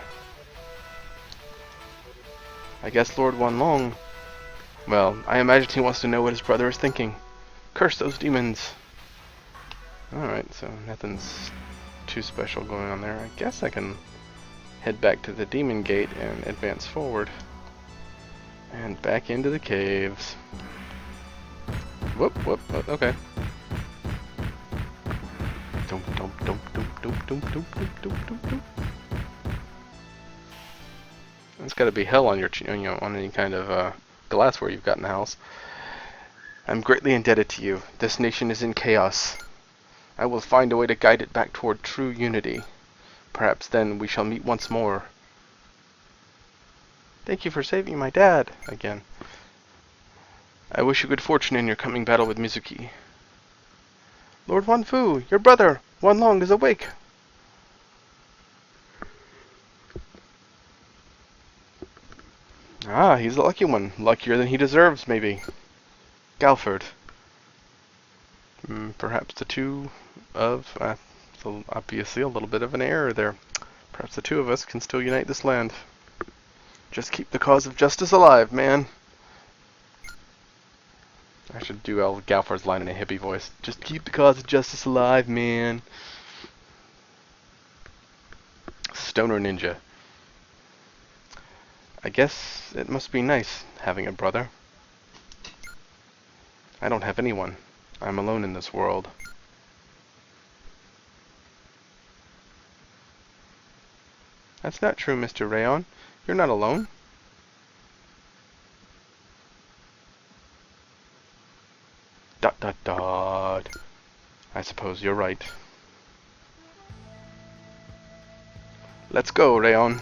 I guess Lord Wanlong... Well, I imagine he wants to know what his brother is thinking. Curse those demons. Alright, so nothing's too special going on there. I guess I can head back to the demon gate and advance forward. And back into the caves. Whoop, whoop, okay. It's got to be hell on your, on any kind of glassware you've got in the house. I'm greatly indebted to you. This nation is in chaos. I will find a way to guide it back toward true unity. Perhaps then we shall meet once more. Thank you for saving my dad, again. I wish you good fortune in your coming battle with Mizuki. Lord Wanfu, your brother, Wanlong, is awake. Ah, he's the lucky one. Luckier than he deserves, maybe. Galford. Perhaps the two of... so obviously a little bit of an error there. Perhaps the two of us can still unite this land. Just keep the cause of justice alive, man. I should do Galfard's line in a hippie voice. Just keep the cause of justice alive, man. Stoner Ninja. I guess it must be nice having a brother. I don't have anyone. I'm alone in this world. That's not true, Mr. Rayon. You're not alone. Dot dot dot. I suppose you're right. Let's go, Rayon.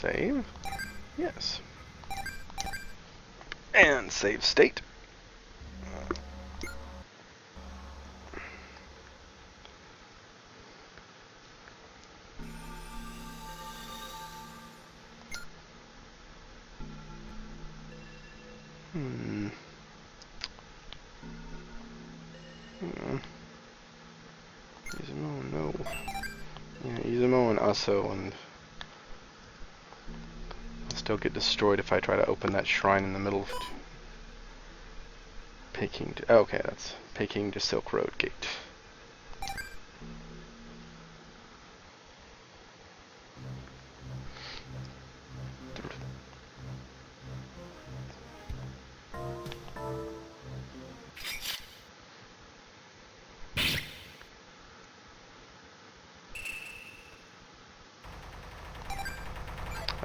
Save. Yes. And save state. Hmm. Izumo, no. Yeah, Izumo and Aso, and I'll still get destroyed if I try to open that shrine in the middle of Peking. Oh, okay, that's Peking to Silk Road Gate.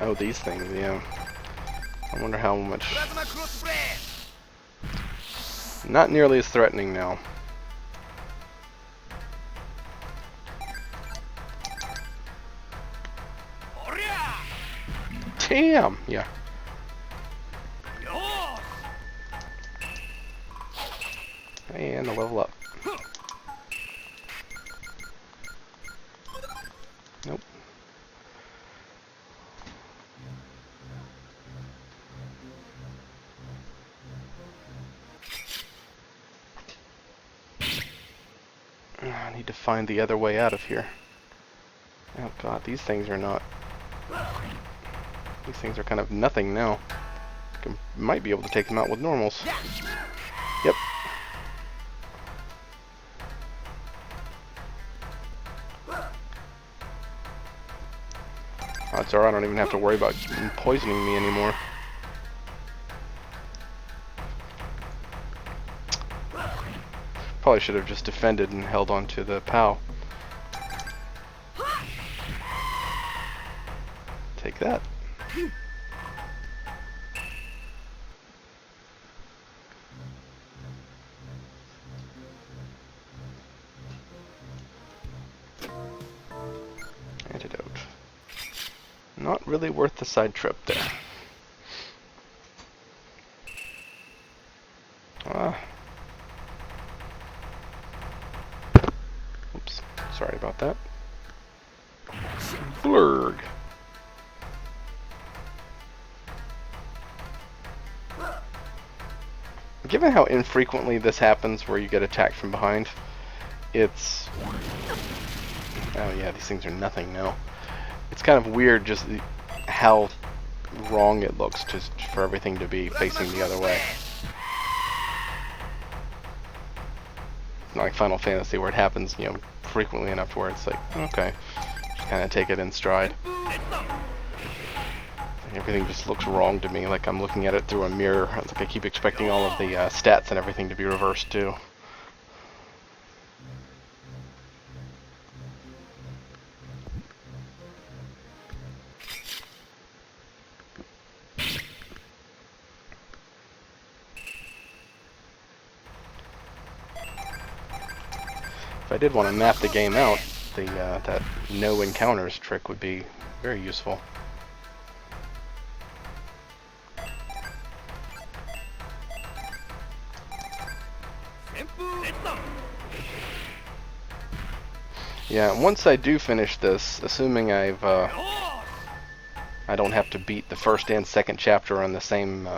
Oh, these things, yeah. I wonder how much. Plasma crossblade. Not nearly as threatening now. Orya! Damn! Yeah. Yo! And a level up. Nope. I need to find the other way out of here. Oh god, these things are not... These things are kind of nothing now. Might be able to take them out with normals. Yep. Odds are I don't even have to worry about poisoning me anymore. Probably should have just defended and held on to the POW. Take that. Antidote. Not really worth the side trip there. Oops. Sorry about that. Blurg. Given how infrequently this happens where you get attacked from behind, it's... Oh yeah, these things are nothing now. It's kind of weird just how wrong it looks for everything to be facing the other way. Not like Final Fantasy where it happens, you know, frequently enough where it's like, okay, just kind of take it in stride. Everything just looks wrong to me, like I'm looking at it through a mirror. Like I keep expecting all of the stats and everything to be reversed too. If I did want to map the game out, that no encounters trick would be very useful. Yeah, once I do finish this, assuming I don't have to beat the first and second chapter on the same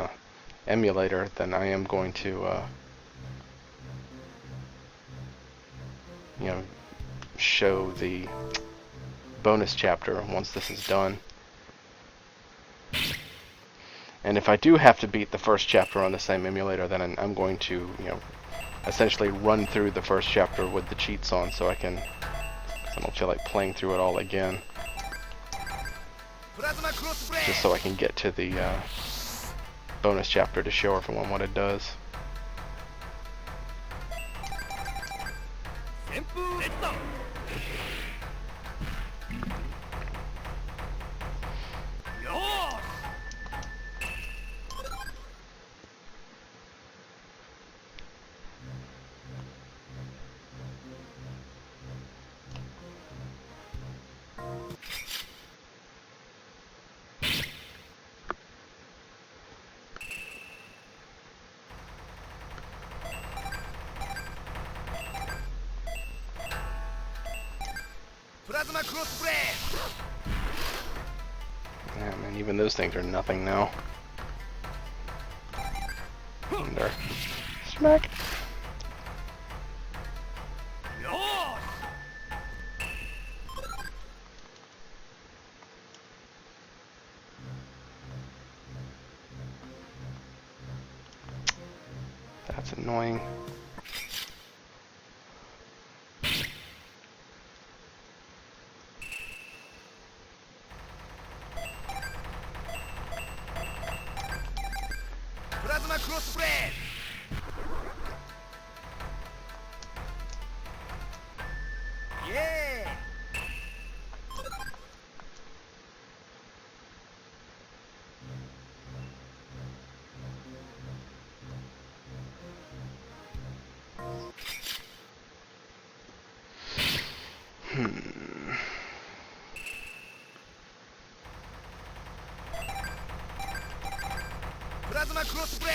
emulator, then I am going to you know, show the bonus chapter once this is done. And if I do have to beat the first chapter on the same emulator, then I'm going to, you know, essentially run through the first chapter with the cheats on, so I don't feel like playing through it all again. Just so I can get to the bonus chapter to show everyone what it does. Plasma cross blade. Yeah, man, even those things are nothing now. And they're smack. Yosh. That's annoying. Plasma cross blade. Yeah. Plasma cross blade.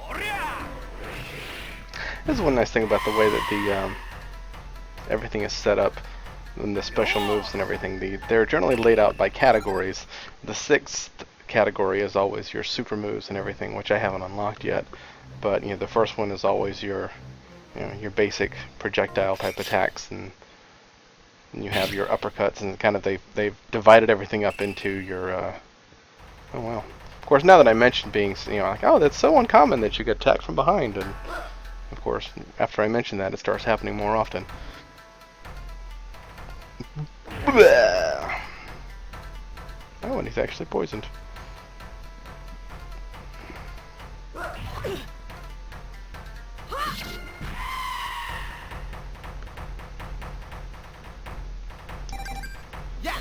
Oria. This is one nice thing about the way that the everything is set up, and the special moves and everything. They're generally laid out by categories. The sixth category is always your super moves and everything, which I haven't unlocked yet. But the first one is always your your basic projectile type attacks, and you have your uppercuts, and kind of they've divided everything up into your. Oh well. Of course, now that I mentioned being like, oh, that's so uncommon that you get attacked from behind, and of course after I mention that, it starts happening more often. Oh, and he's actually poisoned. Yeah.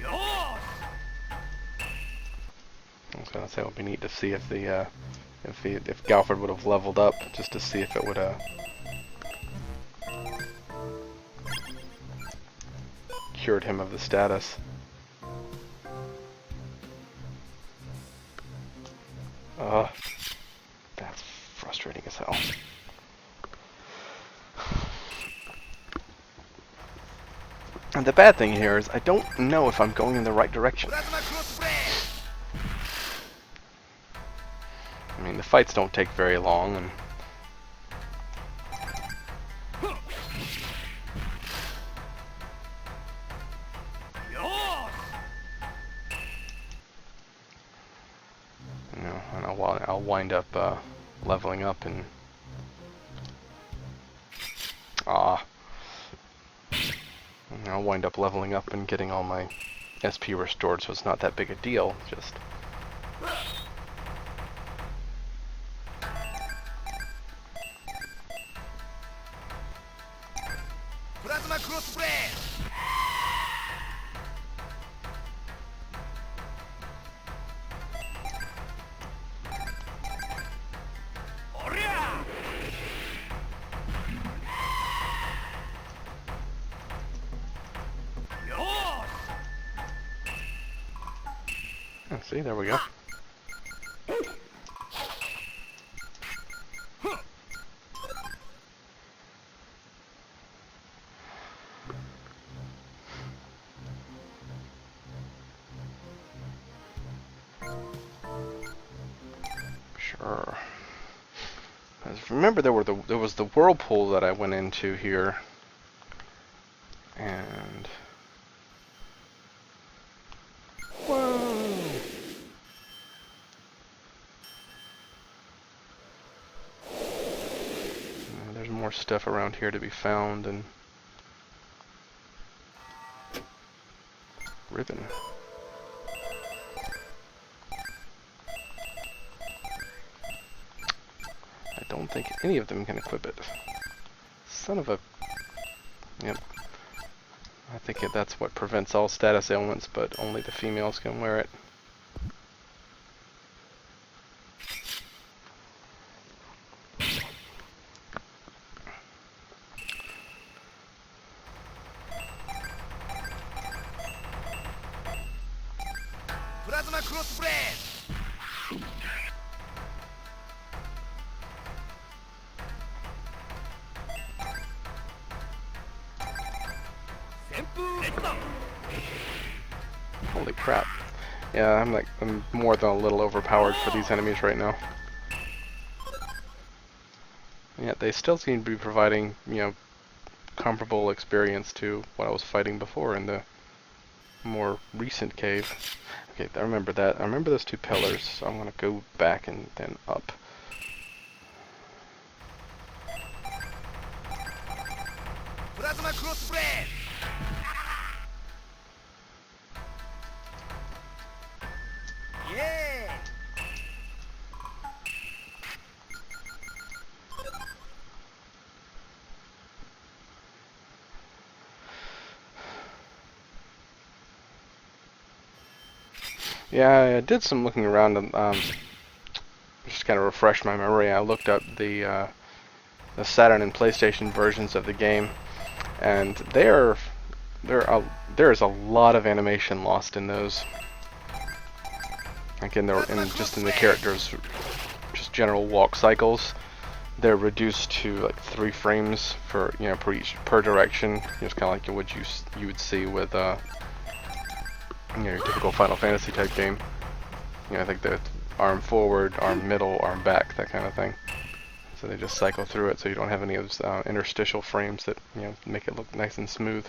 Yosh. I was gonna say it would be neat to see if the if Galford would have leveled up, just to see if it would cured him of the status. That's frustrating as hell. And the bad thing here is I don't know if I'm going in the right direction. Plasma cross blade. I mean, the fights don't take very long, and Yosh. and I'll wind up leveling up and I'll wind up leveling up and getting all my SP restored, so it's not that big a deal. Just Plasma cross blade. Oria. Yosh. see, there we go. Sure. Remember, there was the whirlpool that I went into here, and whoa! There's more stuff around here to be found, and ribbon. I don't think any of them can equip it. Son of a... Yep. I think that's what prevents all status ailments, but only the females can wear it. Holy crap. Yeah, I'm more than a little overpowered for these enemies right now. Yet they still seem to be providing, comparable experience to what I was fighting before in the more recent cave. Okay, I remember that. I remember those two pillars, so I'm gonna go back and then up. Plasma cross blade. Yeah. Yeah, I did some looking around and just kind of refresh my memory. I looked up the Saturn and PlayStation versions of the game, and there is a lot of animation lost in those. Like in the characters, just general walk cycles, they're reduced to like 3 frames for per direction. Just kind of like what you would see with your typical Final Fantasy type game. I think the arm forward, arm middle, arm back, that kind of thing. So they just cycle through it, so you don't have any of those interstitial frames that make it look nice and smooth.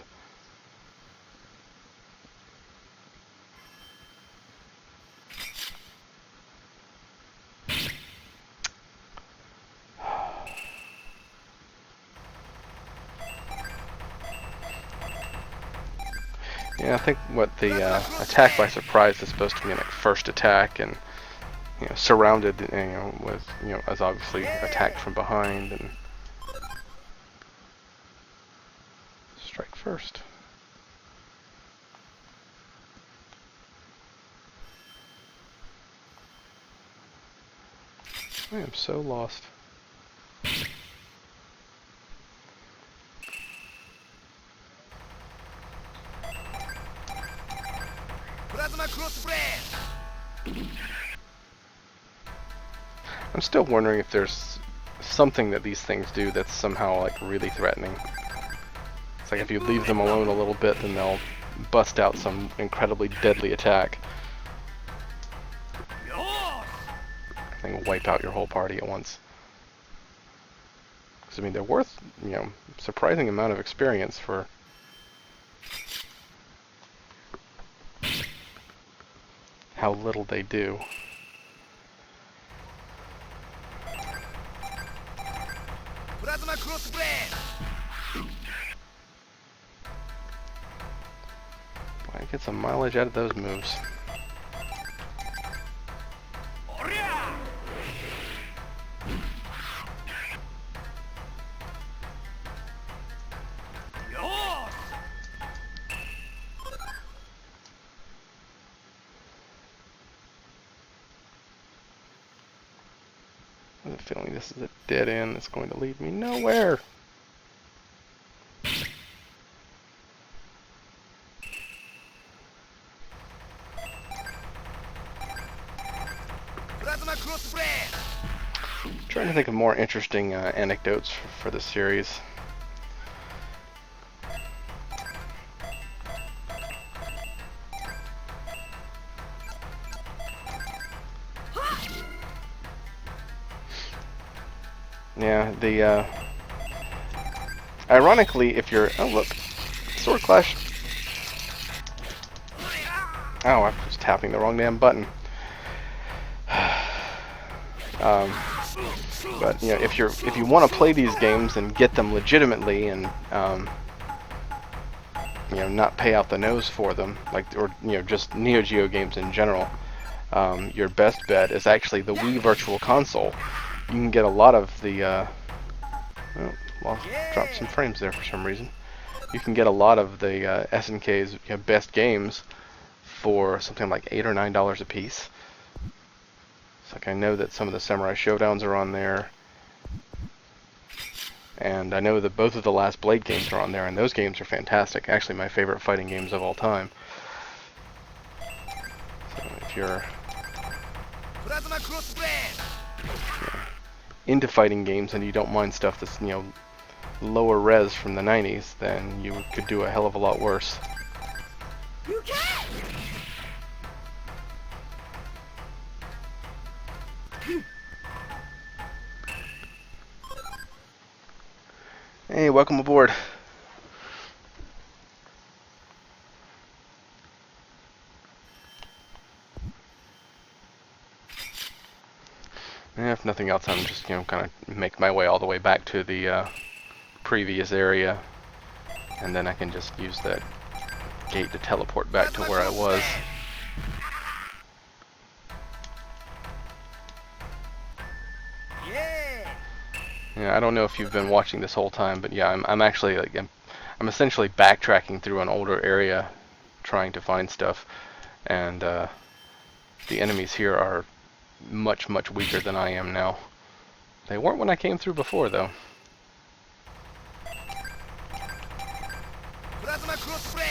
Yeah, I think what the attack by surprise is supposed to be like first attack, and surrounded, with as obviously attacked from behind and strike first. I am so lost. Plasma cross blade. I'm still wondering if there's something that these things do that's somehow like really threatening. It's like if you leave them alone a little bit, then they'll bust out some incredibly deadly attack. They will wipe out your whole party at once. Because I mean, they're worth surprising amount of experience for how little they do. Plasma cross blade. Boy, I get some mileage out of those moves. I have a feeling this is a dead end that's going to lead me nowhere. Plasma cross blade. I'm trying to think of more interesting anecdotes for the series. Yeah, the ironically, if you're look, sword clash. Oh, I was tapping the wrong damn button. But if you want to play these games and get them legitimately and not pay out the nose for them, or just Neo Geo games in general, your best bet is actually the Wii Virtual Console. You can get a lot of the dropped some frames there for some reason. You can get a lot of the SNK's best games for something like $8 or $9 a piece. It's like I know that some of the Samurai Showdowns are on there, and I know that both of the Last Blade games are on there, and those games are fantastic. Actually, my favorite fighting games of all time. So if you're into fighting games and you don't mind stuff that's lower res from the 90s, then you could do a hell of a lot worse. Hey, welcome aboard. If nothing else, I'm just, kind of make my way all the way back to the previous area, and then I can just use that gate to teleport back to where I was. Yeah, I don't know if you've been watching this whole time, but yeah, I'm actually like I'm essentially backtracking through an older area, trying to find stuff, and the enemies here are much weaker than I am now. They weren't when I came through before, though. Plasma cross blade.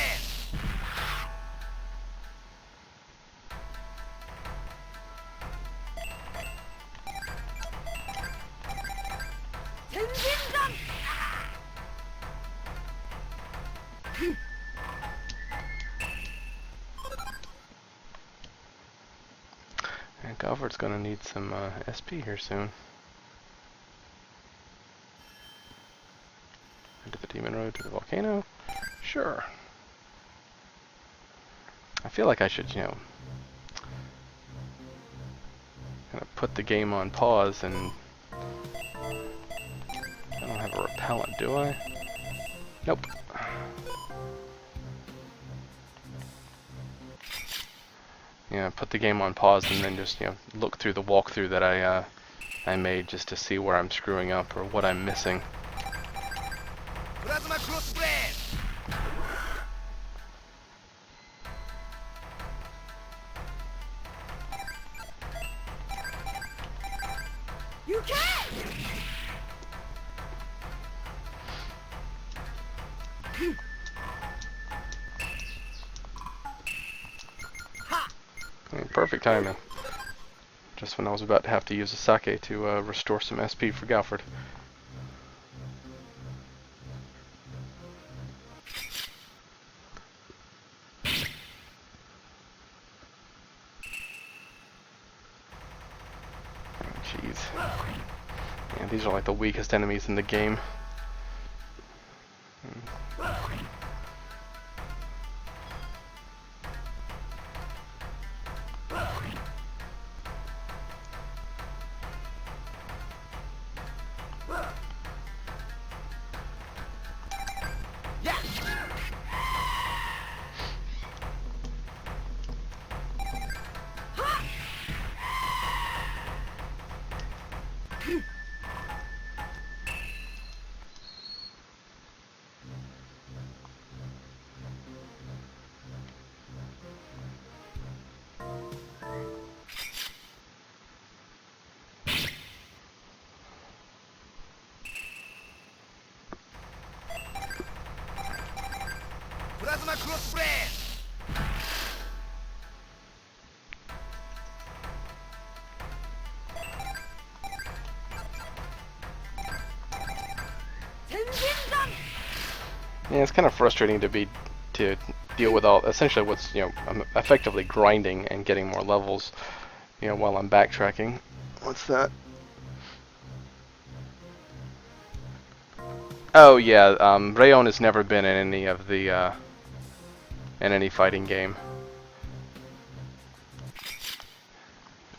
And Galford's gonna need some SP here soon. Into the demon road to the volcano? Sure. I feel like I should, kind of put the game on pause, and I don't have a repellent, do I? Nope. Yeah, put the game on pause and then just, look through the walkthrough that I made just to see where I'm screwing up or what I'm missing. Plasma cross blade. You can. Perfect timing. Just when I was about to have to use a sake to restore some SP for Galford. Jeez. Yeah, these are like the weakest enemies in the game. Plasma cross blade. Yeah, it's kind of frustrating to deal with essentially what's I'm effectively grinding and getting more levels, while I'm backtracking. What's that? Oh yeah, Rayon has never been in any of the in any fighting game.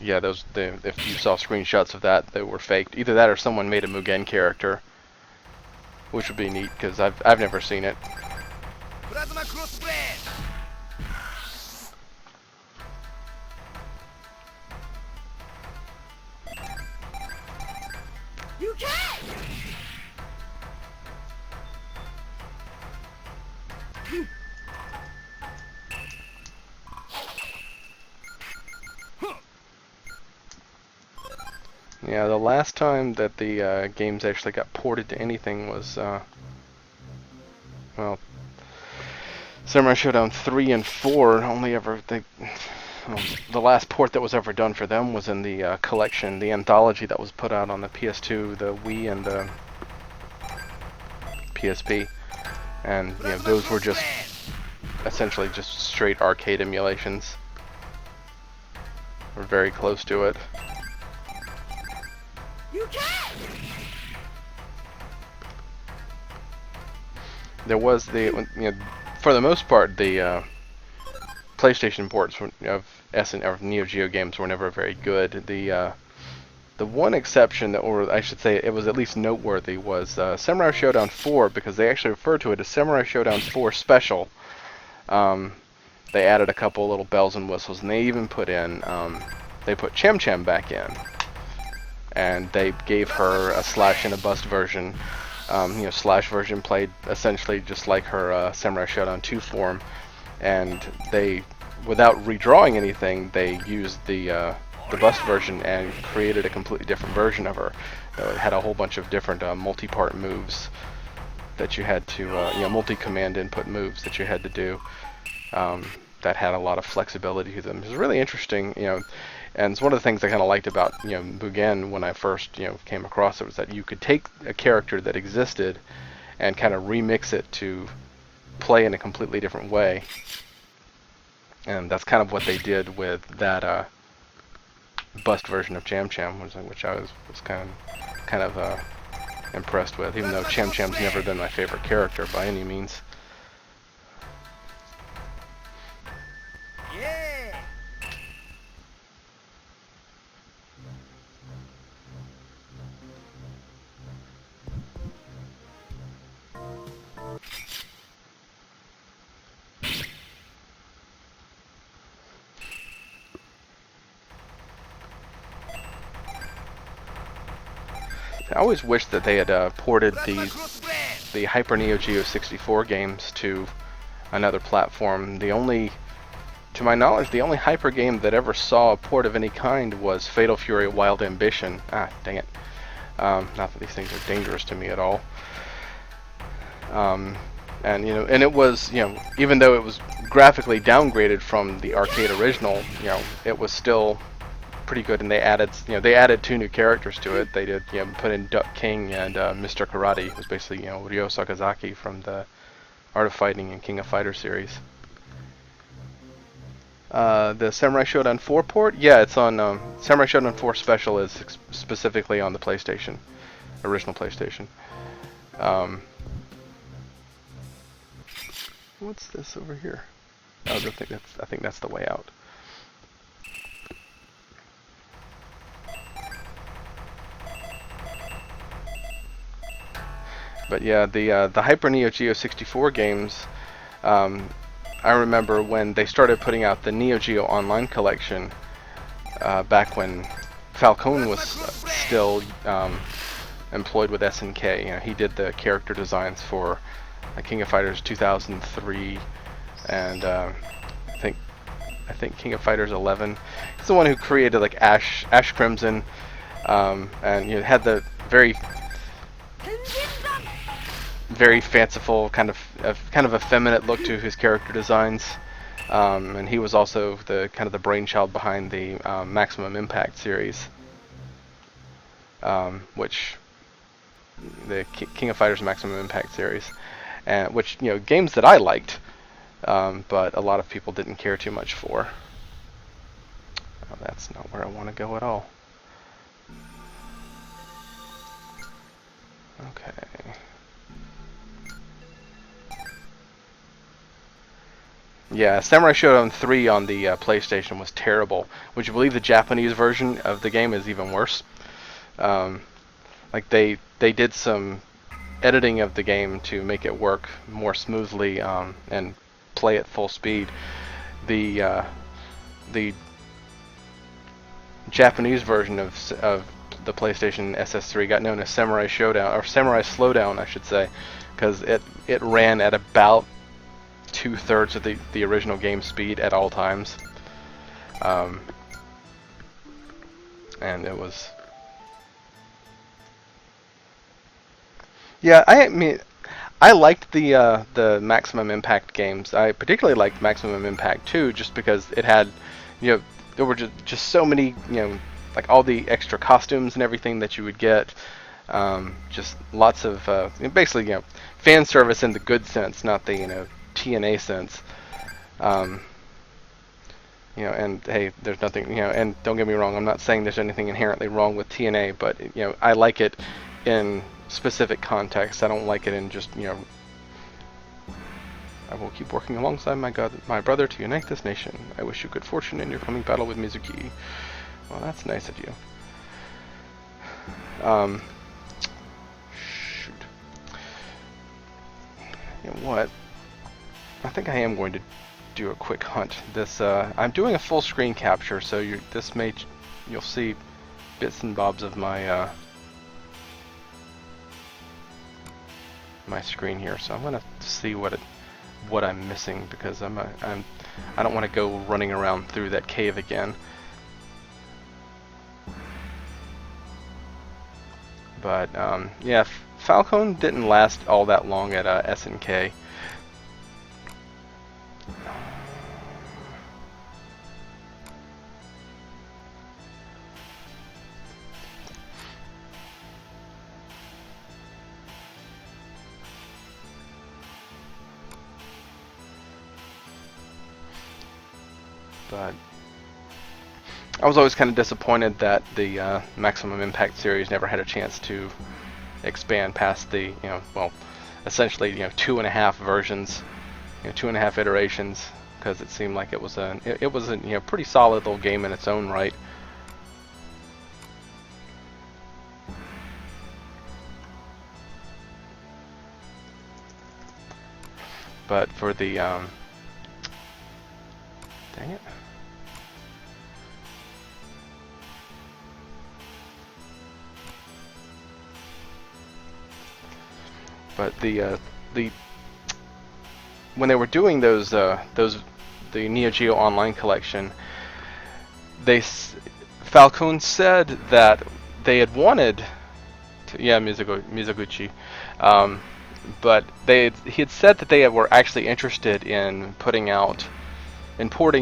Yeah, if you saw screenshots of that, they were faked. Either that or someone made a Mugen character, which would be neat because I've never seen it. Plasma cross blade. You can. Yeah, the last time that the games actually got ported to anything was, well, Samurai Shodown 3 and 4 only ever, the last port that was ever done for them was in the collection, the anthology that was put out on the PS2, the Wii, and the PSP, and those were just essentially just straight arcade emulations. We're very close to it. There was for the most part, the PlayStation ports of Neo Geo games were never very good. The one exception, or I should say, it was at least noteworthy, was Samurai Shodown 4, because they actually referred to it as Samurai Shodown 4 Special. They added a couple little bells and whistles, and they even put in, they put Cham Cham back in, and they gave her a slash and a bust version. Slash version played essentially just like her Samurai Shodown 2 form, and they, without redrawing anything, they used the bust version and created a completely different version of her. It had a whole bunch of different multi-part moves that you had to, multi-command input moves that you had to do, that had a lot of flexibility to them. It was really interesting, and it's one of the things I kind of liked about, Mugen when I first, came across it, was that you could take a character that existed and kind of remix it to play in a completely different way. And that's kind of what they did with that bust version of Cham Cham, which I was kind of impressed with, even though Cham Cham's never been my favorite character by any means. I always wish that they had ported the Hyper Neo Geo 64 games to another platform. To my knowledge, the only Hyper game that ever saw a port of any kind was Fatal Fury Wild Ambition. Ah, dang it. Not that these things are dangerous to me at all. And it was, even though it was graphically downgraded from the arcade original, it was still pretty good, and they added 2 new characters to it. They did put in Duck King and Mr. Karate, who's basically Ryo Sakazaki from the Art of Fighting and King of Fighters series. The Samurai Shodown 4 port, yeah, it's on Samurai Shodown 4 Special is specifically on the PlayStation, original PlayStation. What's this over here? Oh, I think that's the way out. But yeah, the Hyper Neo Geo 64 games, I remember when they started putting out the Neo Geo Online collection, back when Falcone was still employed with SNK. He did the character designs for King of Fighters 2003, and I think King of Fighters 11. He's the one who created like Ash Crimson, and had the very fanciful kind of effeminate look to his character designs, and he was also the brainchild behind the Maximum Impact series, which the King of Fighters Maximum Impact series, and which games that I liked, but a lot of people didn't care too much for. Oh, that's not where I want to go at all. Okay. Yeah, Samurai Shodown 3 on the PlayStation was terrible. Would you believe the Japanese version of the game is even worse? Like they did some editing of the game to make it work more smoothly and play at full speed. The Japanese version of the PlayStation SS3 got known as Samurai Shodown, or Samurai Slowdown, I should say, because it ran at about 2/3 of the original game speed at all times, and it was, yeah. I mean, I liked the Maximum Impact games. I particularly liked Maximum Impact 2 just because it had, there were just so many, like all the extra costumes and everything that you would get. Just lots of basically, fan service in the good sense, not the TNA sense. Um, and hey, there's nothing, and don't get me wrong, I'm not saying there's anything inherently wrong with TNA, but I like it in specific contexts. I don't like it in just, I will keep working alongside my brother to unite this nation. I wish you good fortune in your coming battle with Mizuki. Well, that's nice of you. Shoot. You know what? I think I am going to do a quick hunt. I'm doing a full screen capture, so you'll see bits and bobs of my my screen here. So I'm gonna see what I'm missing, because I don't want to go running around through that cave again. But yeah, Falcon didn't last all that long at SNK. But I was always kind of disappointed that the Maximum Impact series never had a chance to expand past the, well, essentially, 2.5 versions, 2.5 iterations, because it seemed like it was a pretty solid little game in its own right. But for the dang it. But the when they were doing the Neo Geo Online collection, Falcon said that they had wanted to, Mizoguchi, but he had said that they were actually interested in porting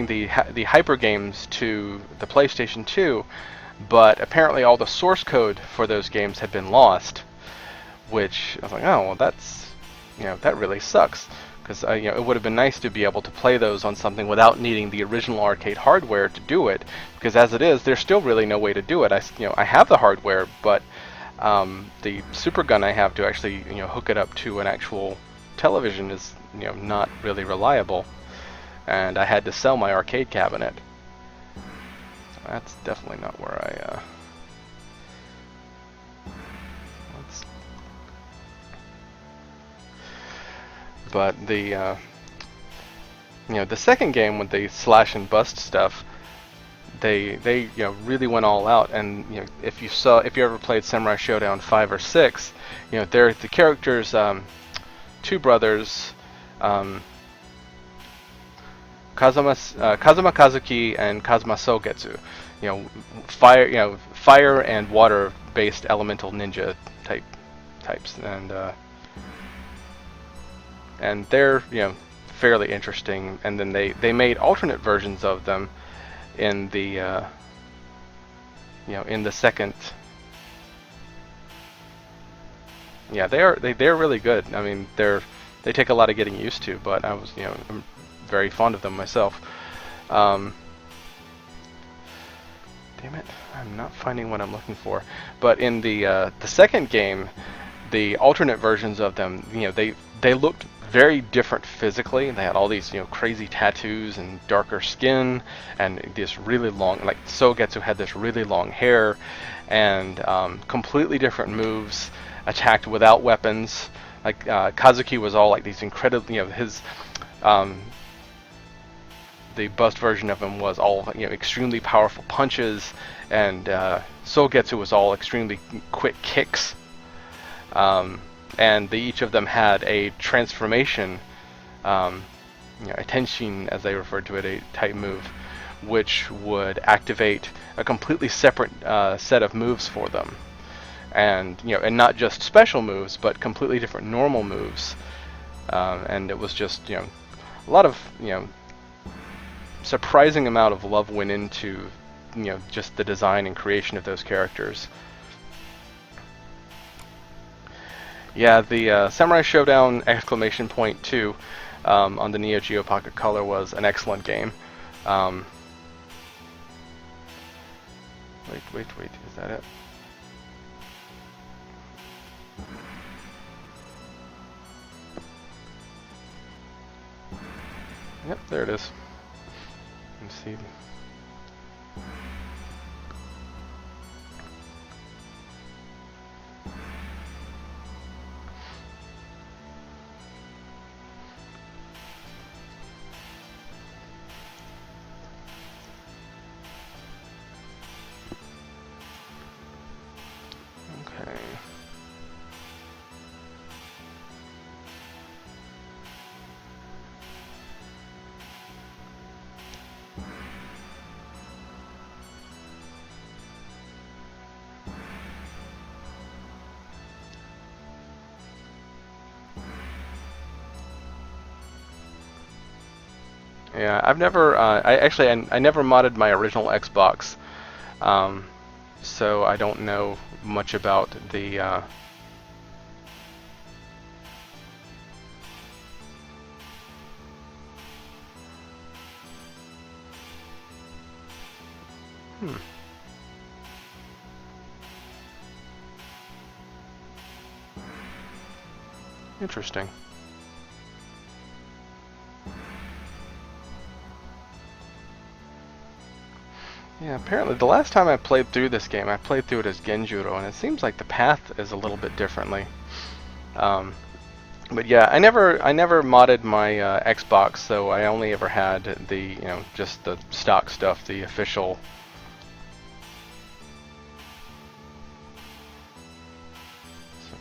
the Hyper games to the PlayStation 2, but apparently all the source code for those games had been lost. Which I was like, oh well, that's that really sucks, because it would have been nice to be able to play those on something without needing the original arcade hardware to do it. Because as it is, there's still really no way to do it. I have the hardware, but the super gun I have to actually hook it up to an actual television is not really reliable, and I had to sell my arcade cabinet. So that's definitely not where I. But the the second game with the slash and bust stuff, they really went all out. And if you ever played Samurai Shodown 5 or 6, they're the characters, two brothers, Kazuma Kazuki and Kazuma Sogetsu, fire and water based elemental ninja types, and they're fairly interesting. And then they made alternate versions of them in the in the second. Yeah, they're really good. I mean, they take a lot of getting used to, but I'm very fond of them myself. Damn it, I'm not finding what I'm looking for. But in the second game, the alternate versions of them, they looked very different physically. They had all these crazy tattoos and darker skin, and this really long, like Sogetsu had this really long hair, and completely different moves, attacked without weapons. Like Kazuki was all like these incredibly, his the bust version of him was all extremely powerful punches, and Sogetsu was all extremely quick kicks. And each of them had a transformation, a tenshin, as they referred to it, a type move, which would activate a completely separate set of moves for them, and and not just special moves, but completely different normal moves. And it was just a lot of surprising amount of love went into just the design and creation of those characters. Yeah, the Samurai Shodown exclamation point 2 on the Neo Geo Pocket Color was an excellent game. Um, wait, is that it? Yep, there it is. Let's see. Okay. Yeah, I've never. I never modded my original Xbox, so I don't know much about the. Hmm. Interesting. Yeah, apparently the last time I played through this game, I played through it as Genjuro, and it seems like the path is a little bit differently. But yeah, I never modded my Xbox, so I only ever had the, just the stock stuff, the official.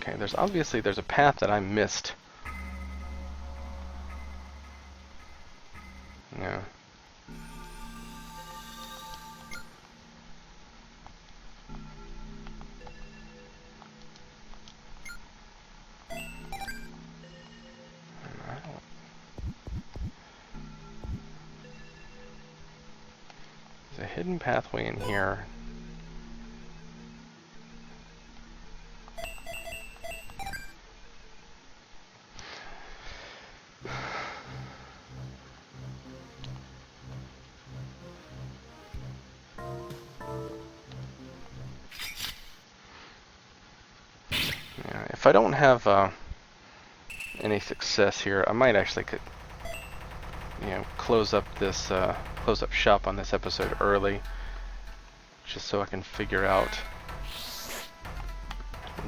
Okay, there's a path that I missed. Yeah. There's a hidden pathway in here. Yeah, if I don't have any success here, I might actually close up shop on this episode early, just so I can figure out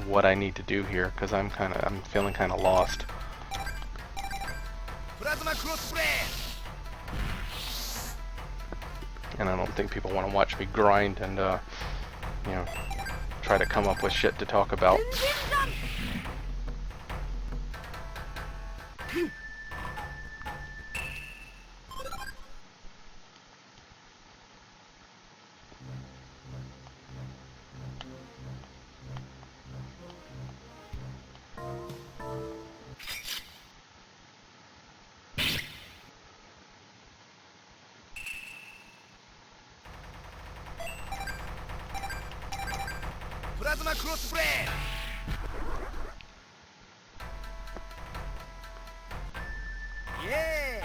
what I need to do here, because I'm feeling kind of lost. And I don't think people want to watch me grind and try to come up with shit to talk about. Plasma crossblade. Yeah.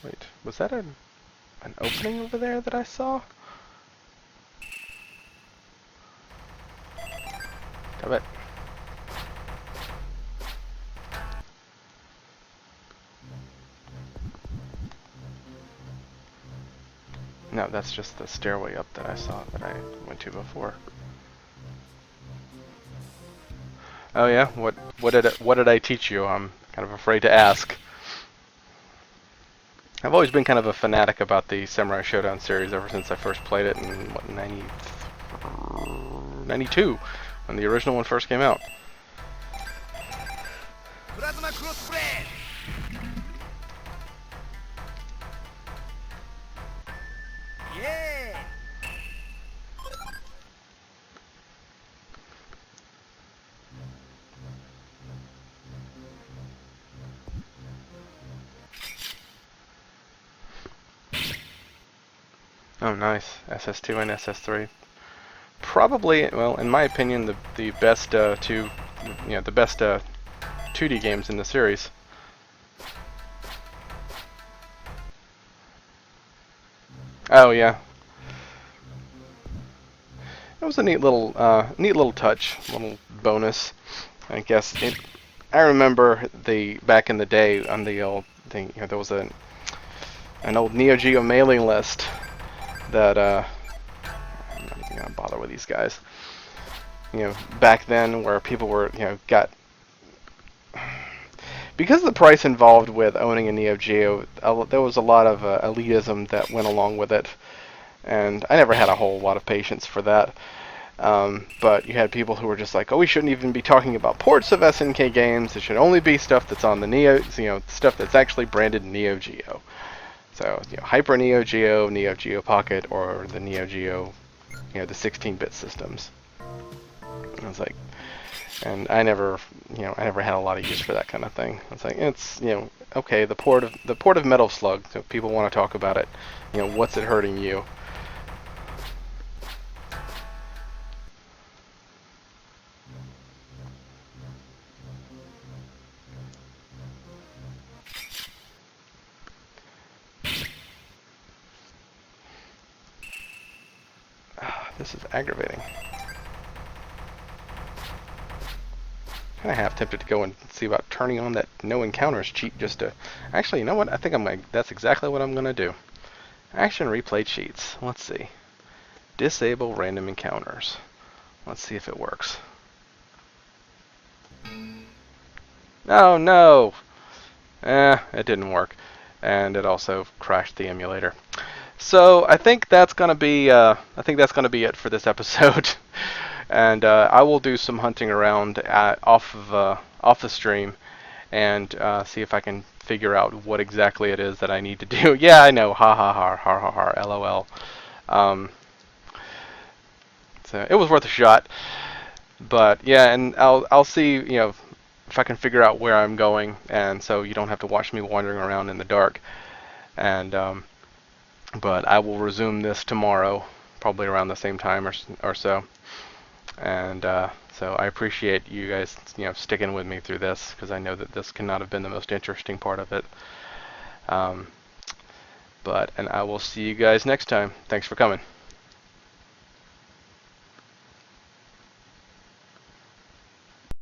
Wait, was that an opening over there that I saw? Damn it. No, that's just the stairway up that I saw that I went to before. Oh yeah, what did I teach you? I'm kind of afraid to ask. I've always been kind of a fanatic about the Samurai Shodown series ever since I first played it in 92, when the original one first came out. クロスブレードイエーイ Oh, nice. SS2 and SS3. Probably, well, in my opinion, the best the best 2D games in the series. Oh yeah, it was a neat little touch, little bonus. I guess it. I remember the back in the day on the old thing. There was an old Neo Geo mailing list that I'm not even gonna bother with these guys. Back then where people were got because of the price involved with owning a Neo Geo, there was a lot of elitism that went along with it, and I never had a whole lot of patience for that. But you had people who were just like, oh, we shouldn't even be talking about ports of SNK games. It should only be stuff that's on the Neo, stuff that's actually branded Neo Geo. So, Hyper Neo Geo, Neo Geo Pocket, or the Neo Geo, the 16-bit systems. And I was like, and I never had a lot of use for that kind of thing. It's like okay, the port of Metal Slug. So people want to talk about it. What's it hurting you? This is aggravating. Kind of half tempted to go and see about turning on that no encounters cheat just to. Actually, you know what? I think that's exactly what I'm gonna do. Action replay cheats. Let's see. Disable random encounters. Let's see if it works. Oh no! It didn't work, and it also crashed the emulator. So I think that's gonna be it for this episode. And I will do some hunting around off the stream and see if I can figure out what exactly it is that I need to do. Yeah, I know. Ha ha ha ha ha ha. LOL. So it was worth a shot. But yeah, and I'll see if I can figure out where I'm going, and so you don't have to watch me wandering around in the dark. And but I will resume this tomorrow, probably around the same time or so. And so I appreciate you guys, sticking with me through this, because I know that this cannot have been the most interesting part of it. And I will see you guys next time. Thanks for coming.